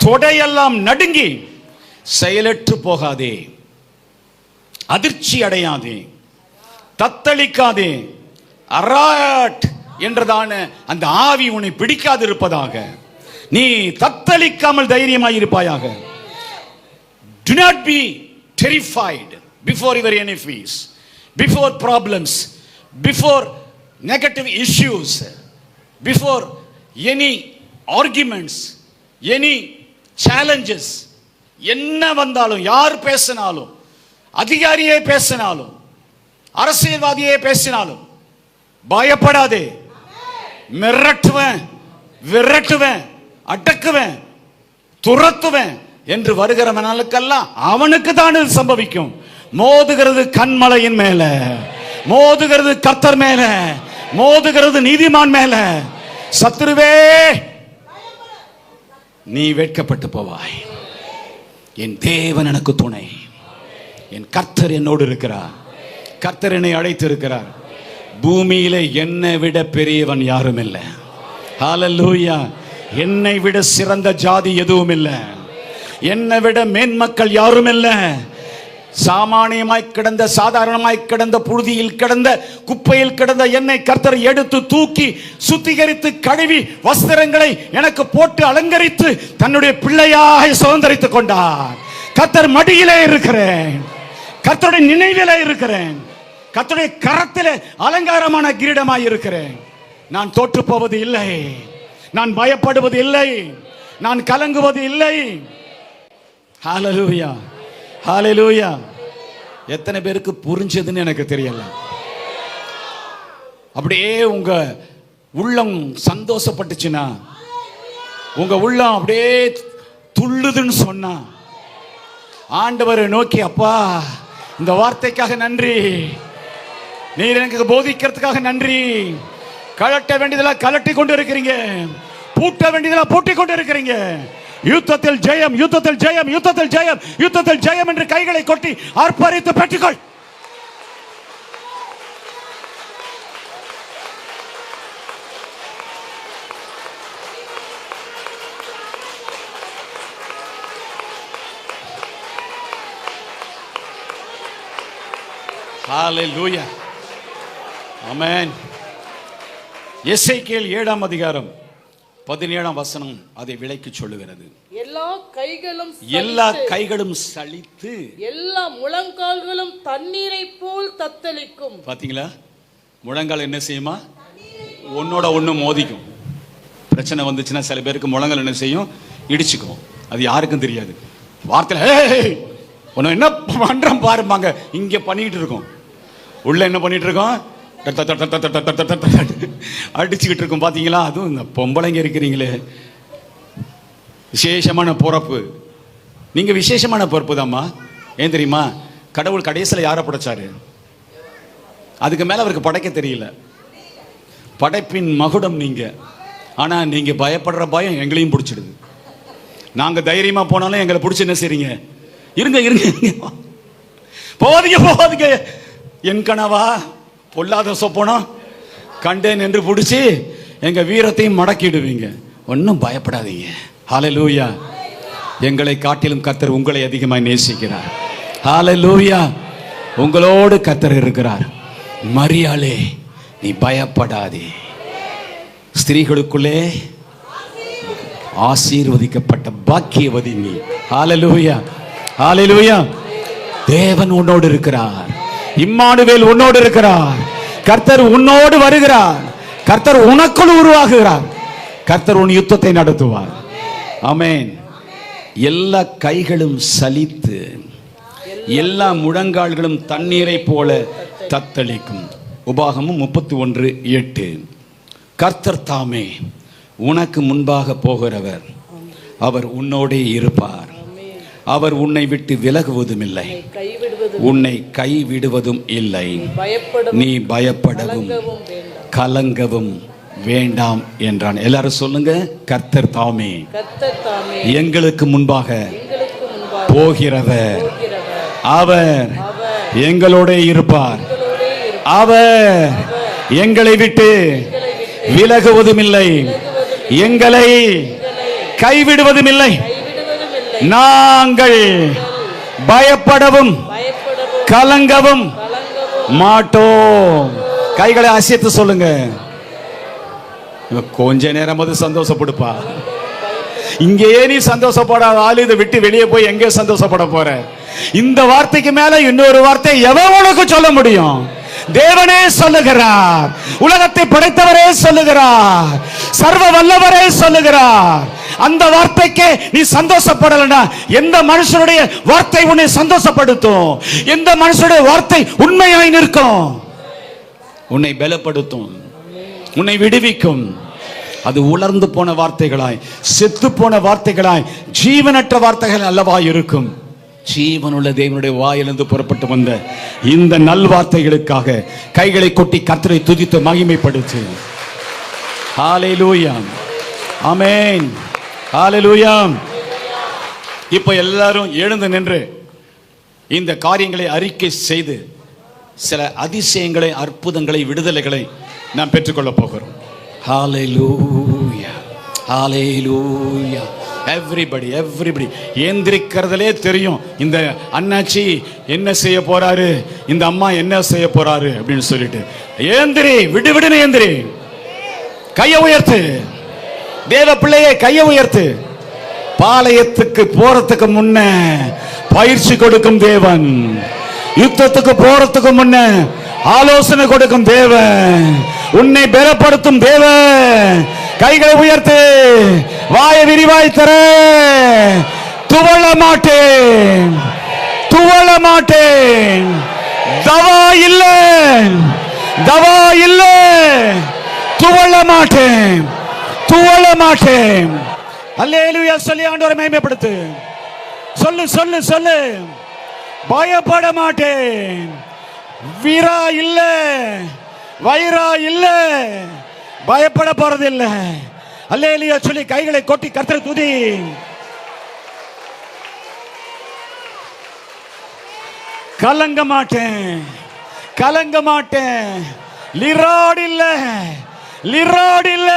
தொடையெல்லாம் நடுங்கி செயலற்று போகாதே, அதிர்ச்சி அடையாதே, தத்தளிக்காதே. அராட் என்றதான அந்த ஆவி உன்னை பிடிக்காது இருப்பதாக. நீ தத்தளிக்காமல் தைரியமாய் இருப்பாயாக. Do not be terrified before your enemies, before problems, before negative issues, before any arguments, any challenges. என்ன வந்தாலும், யார் பேசினாலும், அதிகாரியே பேசினாலும், அரசியல்வாதியே பேசினாலும் பயப்படாதே. மிரட்டுவேன், விரட்டுவேன், அடக்குவேன், துரத்துவேன் என்று வருகிறவனுக்கெல்லாம் அவனுக்கு தான் இது சம்பவிக்கும். மோதுகிறது கண்மலையின் மேல, மோதுகிறது கர்த்தர் மேல, மோதுகிறது நீதிமான் மேல. சத்துருவே நீ வெட்கப்பட்டு போவாய். என் தேவன் எனக்கு துணை, என் கர்த்தர் என்னோடு இருக்கிறார், கர்த்தர் என்னை அழைத்து இருக்கிறார். பூமியில என்னை விட பெரியவன் யாரும் இல்லை. ஹல்லேலூயா. என்னை விட சிறந்த ஜாதி எதுவும் இல்லை, என்னை விட மேன்மக்கள் யாரும் இல்லை. சாமானியமாய் கிடந்த, சாதாரணமாய் கிடந்த, புழுதியில் கிடந்த, குப்பையில் கிடந்த என்னை கர்த்தர் எடுத்து தூக்கி சுத்திகரித்து கழுவி வஸ்திரங்களை எனக்கு போட்டு அலங்கரித்து தன்னுடைய பிள்ளையாக சுதந்தரித்துக் கொண்டார். கர்த்தர் மடியிலே இருக்கிறேன், கர்த்தருடைய நினைவிலே இருக்கிறேன், கர்த்தருடைய கரத்திலே அலங்காரமான கிரீடமாய் இருக்கிறேன். நான் தோற்று போவது இல்லை, நான் பயப்படுவது இல்லை, நான் கலங்குவது இல்லை. ஹல்லேலூயா, ஹல்லேலூயா. எத்தனை பேருக்கு புரிஞ்சதுன்னு எனக்கு தெரியல. அப்படியே உங்க உள்ளம் சந்தோஷப்பட்டுச்சுன்னா, உங்க உள்ளம் அப்படியே துள்ளுதுன்னு சொன்னா, ஆண்டவரை நோக்கி, அப்பா இந்த வார்த்தைக்காக நன்றி, நீர் எனக்கு போதிக்கிறதுக்காக நன்றி. கலட்ட வேண்டியதெல்லாம் கலட்டி கொண்டு இருக்கிறீங்க, பூட்ட வேண்டியதெல்லாம் பூட்டி கொண்டு இருக்கிறீங்க. யுத்தத்தில் ஜெயம், யுத்தத்தில் ஜெயம், யுத்தத்தில் ஜெயம், யுத்தத்தில் ஜெயம் என்று கைகளை கொட்டி ஆர்ப்பரித்து பெற்றுக்கொள். ஹல்லேலூயா, ஆமென். எசேக்கியேல் 7ஆம் அதிகாரம் 17ஆம் வசனம் அதை விளக்கி சொல்லுகிறது. எல்லா கைகளும் சலித்து, எல்லா முழங்கால்களும் தண்ணீரை போல் தத்தளிக்கும். பாத்தீங்களா? முழங்கால் என்ன செய்யுமா? ஒன்னோட ஒண்ணு மோதிக்கும். பிரச்சனை வந்துச்சுன்னா சில பேருக்கு முழங்கால் என்ன செய்யும்? இடிச்சுக்கும். அது யாருக்கும் தெரியாது. வார்த்தையில உன்னை என்ன பண்றோம் பாருப்பாங்க, இங்க பண்ணிட்டு இருக்கோம், உள்ள என்ன பண்ணிட்டு இருக்கோம்? அடிச்சுக்கிட்டு இருக்கும். பாத்தீங்களா? அதுவும் இந்த பொம்பளைங்க இருக்கிறீங்களே, விசேஷமான பொறுப்பு. நீங்க விசேஷமான பொறுப்பு தான்மா. ஏன் தெரியுமா? கடவுள் கடைசியில் யாரை படைச்சாரு? அதுக்கு மேல அவருக்கு படைக்க தெரியல. படைப்பின் மகுடம் நீங்க. ஆனா நீங்க பயப்படுற பயம் எங்களையும் பிடிச்சிடுது. நாங்க தைரியமா போனாலும் எங்களை பிடிச்சி என்ன செய்றீங்க? இருங்க இருங்க, போவாதீங்க. என் கனவா பொல்லாத சொப்பனம் கண்டேன் என்று பிடிச்சி எங்க வீரத்தையும் மடக்கிடுவீங்க. ஒன்னும் பயப்படாதீங்க. ஹல்லேலூயா. எங்களை காட்டிலும் கர்த்தர் உங்களை அதிகமாக நேசிக்கிறார். ஹல்லேலூயா. உங்களோடு கர்த்தர் இருக்கிறார். மரியாளே, நீ பயப்படாதே. ஸ்திரீகளுக்குள்ளே ஆசீர்வதிக்கப்பட்ட பாக்கியவதி நீ. ஹல்லேலூயா, ஹல்லேலூயா. தேவன் உன்னோடு இருக்கிறார். இம்மானுவேல் உன்னோடு இருக்கிறார். கர்த்தர் உன்னோடு வருகிறார். கர்த்தர் உனக்குள் உருவாகுகிறார். கர்த்தர் உன் யுத்தத்தை நடத்துவார். ஆமென். எல்லா கைகளும் சலித்து எல்லா முழங்கால்களும் தண்ணீரை போல தத்தளிக்கும். உபாகமம் 31:8. கர்த்தர் தாமே உனக்கு முன்பாக போகிறவர். அவர் உன்னோடே இருப்பார். அவர் உன்னை விட்டு விலகுவதும் இல்லை, உன்னை கைவிடுவதும் இல்லை. நீ பயப்படவும் கலங்கவும் வேண்டாம் என்றான். எல்லாரும் சொல்லுங்க, கர்த்தர் தாமே எங்களுக்கு முன்பாக போகிறவர். அவர் எங்களோட இருப்பார். அவர் எங்களை விட்டு விலகுவதும் இல்லை, எங்களை கைவிடுவதும் இல்லை. நாங்கள் பயப்படவும் கலங்கவும் மாட்டோம். கைகளை அசைத்து சொல்லுங்க. கொஞ்ச நேரம் சந்தோஷப்படுப்பா. இங்கேயே நீ சந்தோஷப்படாத ஆளு இதை விட்டு வெளியே போய் எங்கே சந்தோஷப்பட போற? இந்த வார்த்தைக்கு மேல இன்னொரு வார்த்தை எவன் உனக்கு சொல்ல முடியும்? தேவனே சொல்லுகிறார். உலகத்தை படைத்தவரே சொல்லுகிறார். சர்வ வல்லவரே சொல்லுகிறார். அந்த வார்த்தைக்கு நீ சந்தோஷப்படலனா எந்த மனுஷனுடைய வார்த்தை உன்னை சந்தோஷப்படுத்தும்? எந்த மனுஷனுடைய வார்த்தை உண்மையாய் நிற்கும்? உன்னை பலப்படுத்தும், உன்னை விடுவிக்கும். அது உலர்ந்து போன வார்த்தைகளாய், செத்து போன வார்த்தைகளாய், ஜீவனற்ற வார்த்தைகள் அல்லவா இருக்கும். ஜீவனுள்ள தேவனுடைய வாயிலிருந்து புறப்பட்டு வந்த இந்த நல்வார்த்தைகளுக்காக கைகளை கொட்டி கர்த்தரை துதித்து மகிமைப்படுத்து. ஹல்லேலூயா, ஆமென், ஹல்லேலூயா. இப்போ எல்லாரும் எழுந்து நின்று இந்த காரியங்களை அறிக்கை செய்து சில அதிசயங்களை, அற்புதங்களை, விடுதலைகளை நாம் பெற்றுக்கொள்ள போகிறோம். ஹல்லேலூயா, ஹல்லேலூயா. எவ்ரிபடி ஏந்திரிக்கிறதுலே தெரியும் இந்த அண்ணாச்சி என்ன செய்ய போறாரு, இந்த அம்மா என்ன செய்ய போறாரு அப்படின்னு சொல்லிட்டு ஏந்திரி, விடுவிடுன்னு ஏந்திரி. கையை உயர்த்து, தேவ பிள்ளையே கையை உயர்த்து. பாளையத்துக்கு போறதுக்கு முன்ன பயிற்சி கொடுக்கும் தேவன், யுத்தத்துக்கு போறதுக்கு முன்ன ஆலோசனை கொடுக்கும் தேவன், உன்னை பலப்படுத்தும் தேவன். கைகளை உயர்த்து, வாயை விரிவாய் தர. துவள மாட்டேன், துவள மாட்டேன். தவா இல்ல, தவா இல்ல. துவள மாட்டேன், துவள மாட்டேன். அல்லேலூயா சொல்லி ஆண்டவரை மகிமைப்படுத்து. சொல்லு சொல்லு சொல்லு. பயப்பட மாட்டேன். வீரா இல்ல, வைரா இல்ல, பயப்பட போறது இல்ல. அல்லேலூயா சொல்லி கைகளை கொட்டி கர்த்தரை துதி. கலங்க மாட்டேன், கலங்க மாட்டேன். லிராட் இல்ல, லிராட் இல்ல.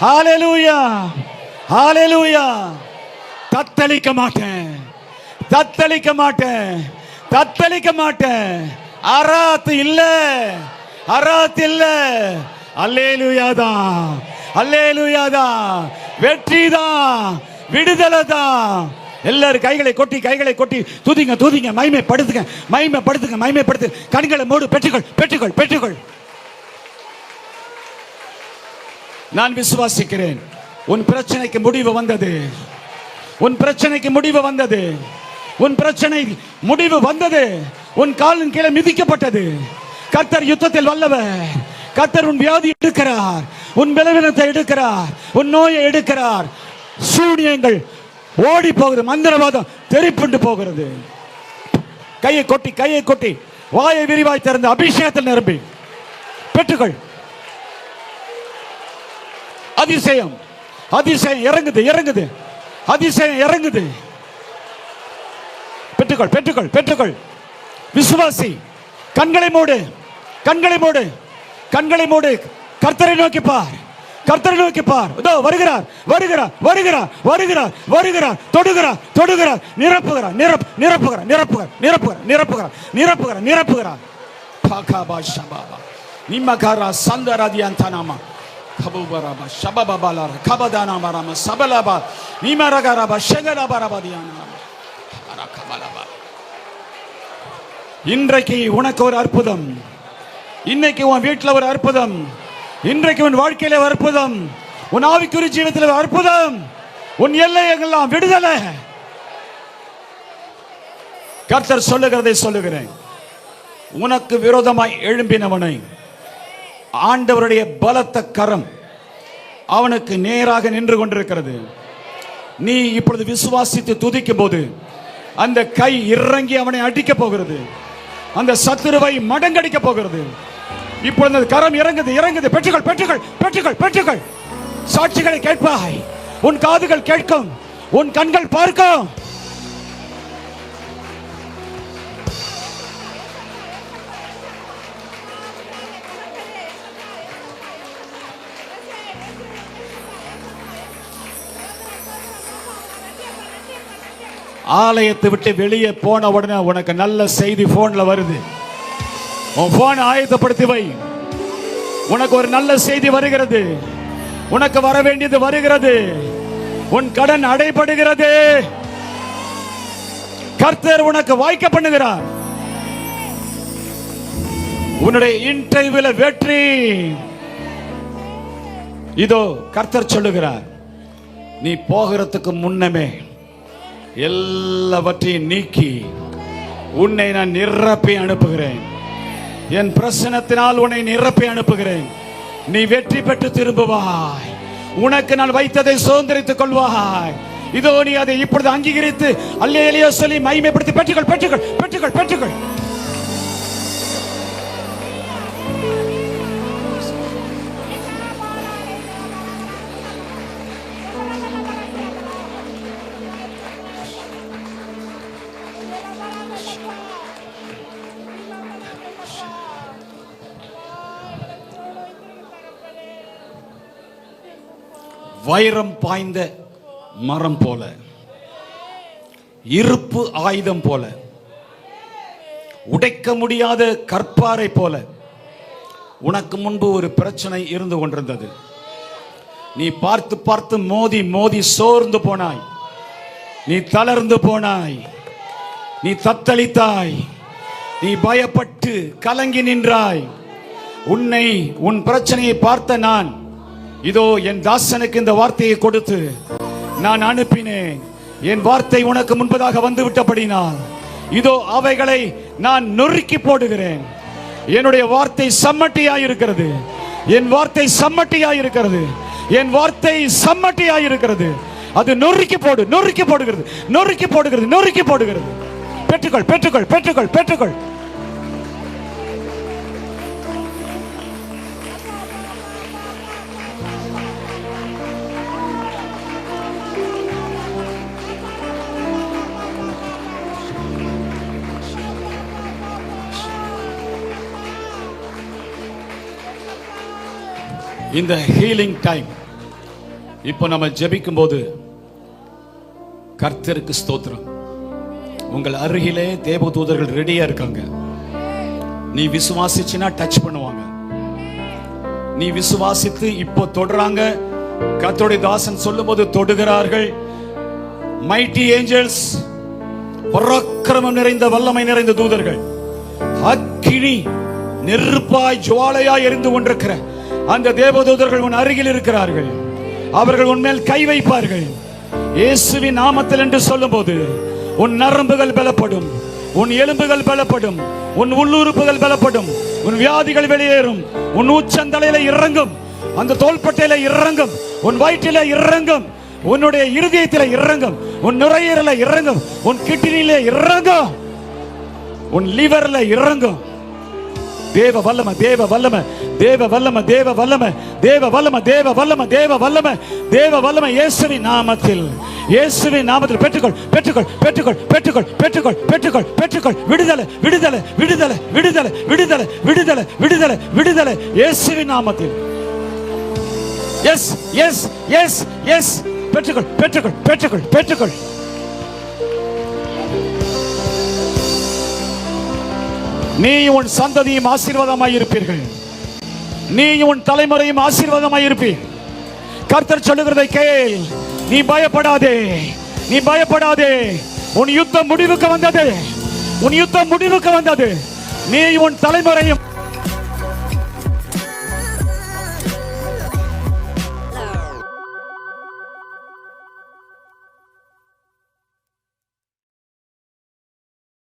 ஹல்லேலூயா, ஹல்லேலூயா. தத்தளிக்க மாட்டேன், தத்தளிக்க மாட்டேன், தத்தளிக்க மாட்டேன். அராத் இல்ல, அராத் இல்ல. அல்லேலூயா தான், அல்லேலூயா தான். வெற்றி தான், விடுதலை தான். எல்லாரும் கைகளை கொட்டி, கைகளை கொட்டி துதிங்க, துதிங்க, மகிமைப்படுத்துங்க, மகிமைப்படுத்துங்க, மகிமைப்படுத்து. கண்களை மூடு, பெற்றுக்கொள், பெற்றுக்கொள், பெற்றுக்கொள். நான் விசுவாசிக்கிறேன். உன் பிரச்சனைக்கு முடிவு வந்தது, உன் பிரச்சனைக்கு முடிவு வந்தது, உன் பிரச்சனை முடிவு வந்தது. உன் காலின் கீழே மிதிக்கப்பட்டது. கர்த்தர் யுத்தத்தில் வல்லவர். கர்த்தர் உன் வியாதி எடுக்கிறார், உன் பலவீனத்தை எடுக்கிறார், உன் நோயை எடுக்கிறார். சூனியங்கள் ஓடி போகுது, மந்திரவாதம் தெரிப்புண்டு போகிறது. கையை கொட்டி, கையை கொட்டி வாயை விரிவாய் திறந்து அபிஷேகத்தில் நிரம்பி பெற்றுக்கள். அதிசயம் அதிசயம் இறங்குது இறங்குது, அதிசயம் இறங்குது. பெற்றுக்கள் பெற்றுக்கள் பெற்றுக்கள். விசுவாசி, கண்களை மூடு, கண்களை மூடு, கண்களை மூடு. கர்த்தரை நோக்கி பார், கர்த்தரை நோக்கி பார். இதோ வருகிறார் வருகிறார் வருகிறார் வருகிறார் வருகிறார். தொடுகிறார் தொடுகிறார், நிரப்புகிறார் நிரப்புகிறார் நிரப்புகிறார் நிரப்புகிறார் நிரப்புகிறார் நிரப்புகிறார் நிரப்புகிறார். பாகாபா ஷபாபா நிம்மகாரா சந்தராதியாந்தானாமா கபுபராபா ஷபபாபாலார கபதானாமாராமா சபலாபா நிமரகராபா ஷகலாபாராபாதியானாமா அரகபலாபா. இன்றைக்கு உனக்கு ஒரு அற்புதம், இன்னைக்கு உன் வீட்டில் ஒரு அற்புதம், இன்றைக்கு உன் வாழ்க்கையில ஒரு அற்புதம், உன் ஆவிக்குரிய ஜீவிதத்தில் ஒரு அற்புதம், உன் எல்லையெல்லாம் விடுதலை. கர்த்தர் சொல்லுகிறதை சொல்லுகிறேன். உனக்கு விரோதமாய் எழும்பினவனை ஆண்டவருடைய பலத்த கரம் அவனுக்கு நேராக நின்று கொண்டிருக்கிறது. நீ இப்பொழுது விசுவாசித்து துதிக்கும் போது அந்த கை இறங்கி அவனை அடிக்க போகிறது, அந்த சத்துருவை மடங்கடிக்க போகிறது. இப்பொழுது அந்த கரம் இறங்குது இறங்குது. பெற்றுகள் பெற்றுகள் பெற்றுகள் பெற்றுகள். சாட்சிகளை கேட்பாய், உன் காதுகள் கேட்கும், உன் கண்கள் பார்க்கும். ஆலயத்தை விட்டு வெளியே போன உடனே உனக்கு நல்ல செய்தி போன்ல வருது. உன் போன் ஆயத்தப்படுத்தி வை, உனக்கு ஒரு நல்ல செய்தி வருகிறது. உனக்கு வர வேண்டியது வருகிறது. உன் கடன் அடைபடுகிறது. கர்த்தர் உனக்கு வாய்க்க பண்ணுகிறார். உன்னுடைய இன்டர்வியூல வெற்றி. இதோ கர்த்தர் சொல்லுகிறார், நீ போகிறதுக்கு முன்னமே எல்லாவற்றையும் நீக்கி உன்னை நான் நிரப்பி அனுப்புகிறேன். என் பிரசனத்தினால் உன்னை நிரப்பி அனுப்புகிறேன். நீ வெற்றி பெற்று திரும்புவாய். உனக்கு நான் வைத்ததை சுதந்திரித்துக் கொள்வாய். இதோ நீ அதை இப்பொழுது அங்கீகரித்து அல்லேலூயா சொல்லி மகிமைப்படுத்தி பெற்றுகள் பெற்றுகள் பெற்றுகள் பெற்றுகள். வைரம் பாய்ந்த மரம் போல, இருப்பு ஆயுதம் போல, உடைக்க முடியாத கற்பாறை போல உனக்கு முன்பு ஒரு பிரச்சனை இருந்து கொண்டிருந்தது. நீ பார்த்து பார்த்து மோதி மோதி சோர்ந்து போனாய். நீ தளர்ந்து போனாய். நீ தத்தளித்தாய். நீ பயப்பட்டு கலங்கி நின்றாய். உன்னை உன் பிரச்சனையை பார்த்த நான் இதோ என் தாசனுக்கு இந்த வார்த்தையை கொடுத்து நான் அனுப்பினேன். என் வார்த்தை உனக்கு முன்பதாக வந்து விட்டபடினால் இதோ அவைகளை நான் நொறுக்கி போடுகிறேன். என்னுடைய வார்த்தை சம்மட்டியாயிருக்கிறது. என் வார்த்தை சம்மட்டியாயிருக்கிறது. என் வார்த்தை சம்மட்டியாயிருக்கிறது. அது நொறுக்கி போடு, நொறுக்கி போடுகிறது, நொறுக்கி போடுகிறது, நொறுக்கி போடுகிறது. பெற்றுக்கள் பெற்றுக்கள் பெற்றுக்கள் பெற்றுக்கள். இந்த ஹீலிங் டைம் இப்போ நம்ம ஜெபிக்கும் போது கர்த்தருக்கு ஸ்தோத்திரம். உங்கள் அருகிலே தேவதூதர்கள் ரெடியா இருக்காங்க. நீ விசுவாசிச்சினா டச் பண்ணுவாங்க. நீ விசுவாசித்து இப்போ தொடுறாங்க. கர்த்தருடைய தாசன் சொல்லும் போது தொடுகிறார்கள். மைட்டி ஏஞ்சல்ஸ், பராக்கிரமம் நிறைந்த வல்லமை நிறைந்த தூதர்கள், அக்கினி நெருப்பாய் ஜுவாலையாய் எரிந்து கொண்டிருக்கிற அந்த தேவதூதர்கள் உன் அருகில் இருக்கிறார்கள். அவர்கள் உன்மேல் கை வைப்பார்கள். இயேசுவின் நாமத்தில் என்று சொல்லும் போது உன் நரம்புகள் பலப்படும், உன் எலும்புகள் பலப்படும், உன் உள்ளுறுப்புகள் பலப்படும், உன் வியாதிகள் வெளியேறும், உன் உச்சந்தலையில இறங்கும், அந்த தோள்பட்டையில இறங்கும், உன் வயிற்றில இறங்கும், உன்னுடைய இருதயத்தில இறங்கும், உன் நுரையீரல இறங்கும், உன் கிட்னியில இறங்கும். உன் லிவர்ல இறங்கும். தேவ வல்லமை, தேவ வல்லமை, தேவ வல்லமை, தேவ வல்லமை, தேவ வல்லமை, தேவ வல்லமை, தேவ வல்லமை, தேவ வல்லமை. இயேசுவின் நாமத்தில், இயேசுவின் நாமத்தில் பெற்றுக்கொள், பெற்றுக்கொள், பெற்றுக்கொள், பெற்றுக்கொள், பெற்றுக்கொள், பெற்றுக்கொள், பெற்றுக்கொள். விடுதலை, விடுதலை, விடுதலை, விடுதலை, விடுதலை, விடுதலை, விடுதலை, விடுதலை. இயேசுவின் நாமத்தில். Yes, yes, yes, yes. பெற்றுக்கொள், பெற்றுக்கொள், பெற்றுக்கொள், பெற்றுக்கொள். நீ உன் சந்ததியும் ஆசீர்வாதமாய் இருப்பீர்கள். நீ உன் தலைமுறையும் ஆசீர்வாதமாய் இருப்பீர். கர்த்தர் சொல்லுகிறதை கேள். நீ பயப்படாதே, நீ பயப்படாதே. உன் யுத்தம் முடிவுக்கு வந்தது, உன் யுத்தம் முடிவுக்கு வந்தது. நீ உன் தலைமுறையும்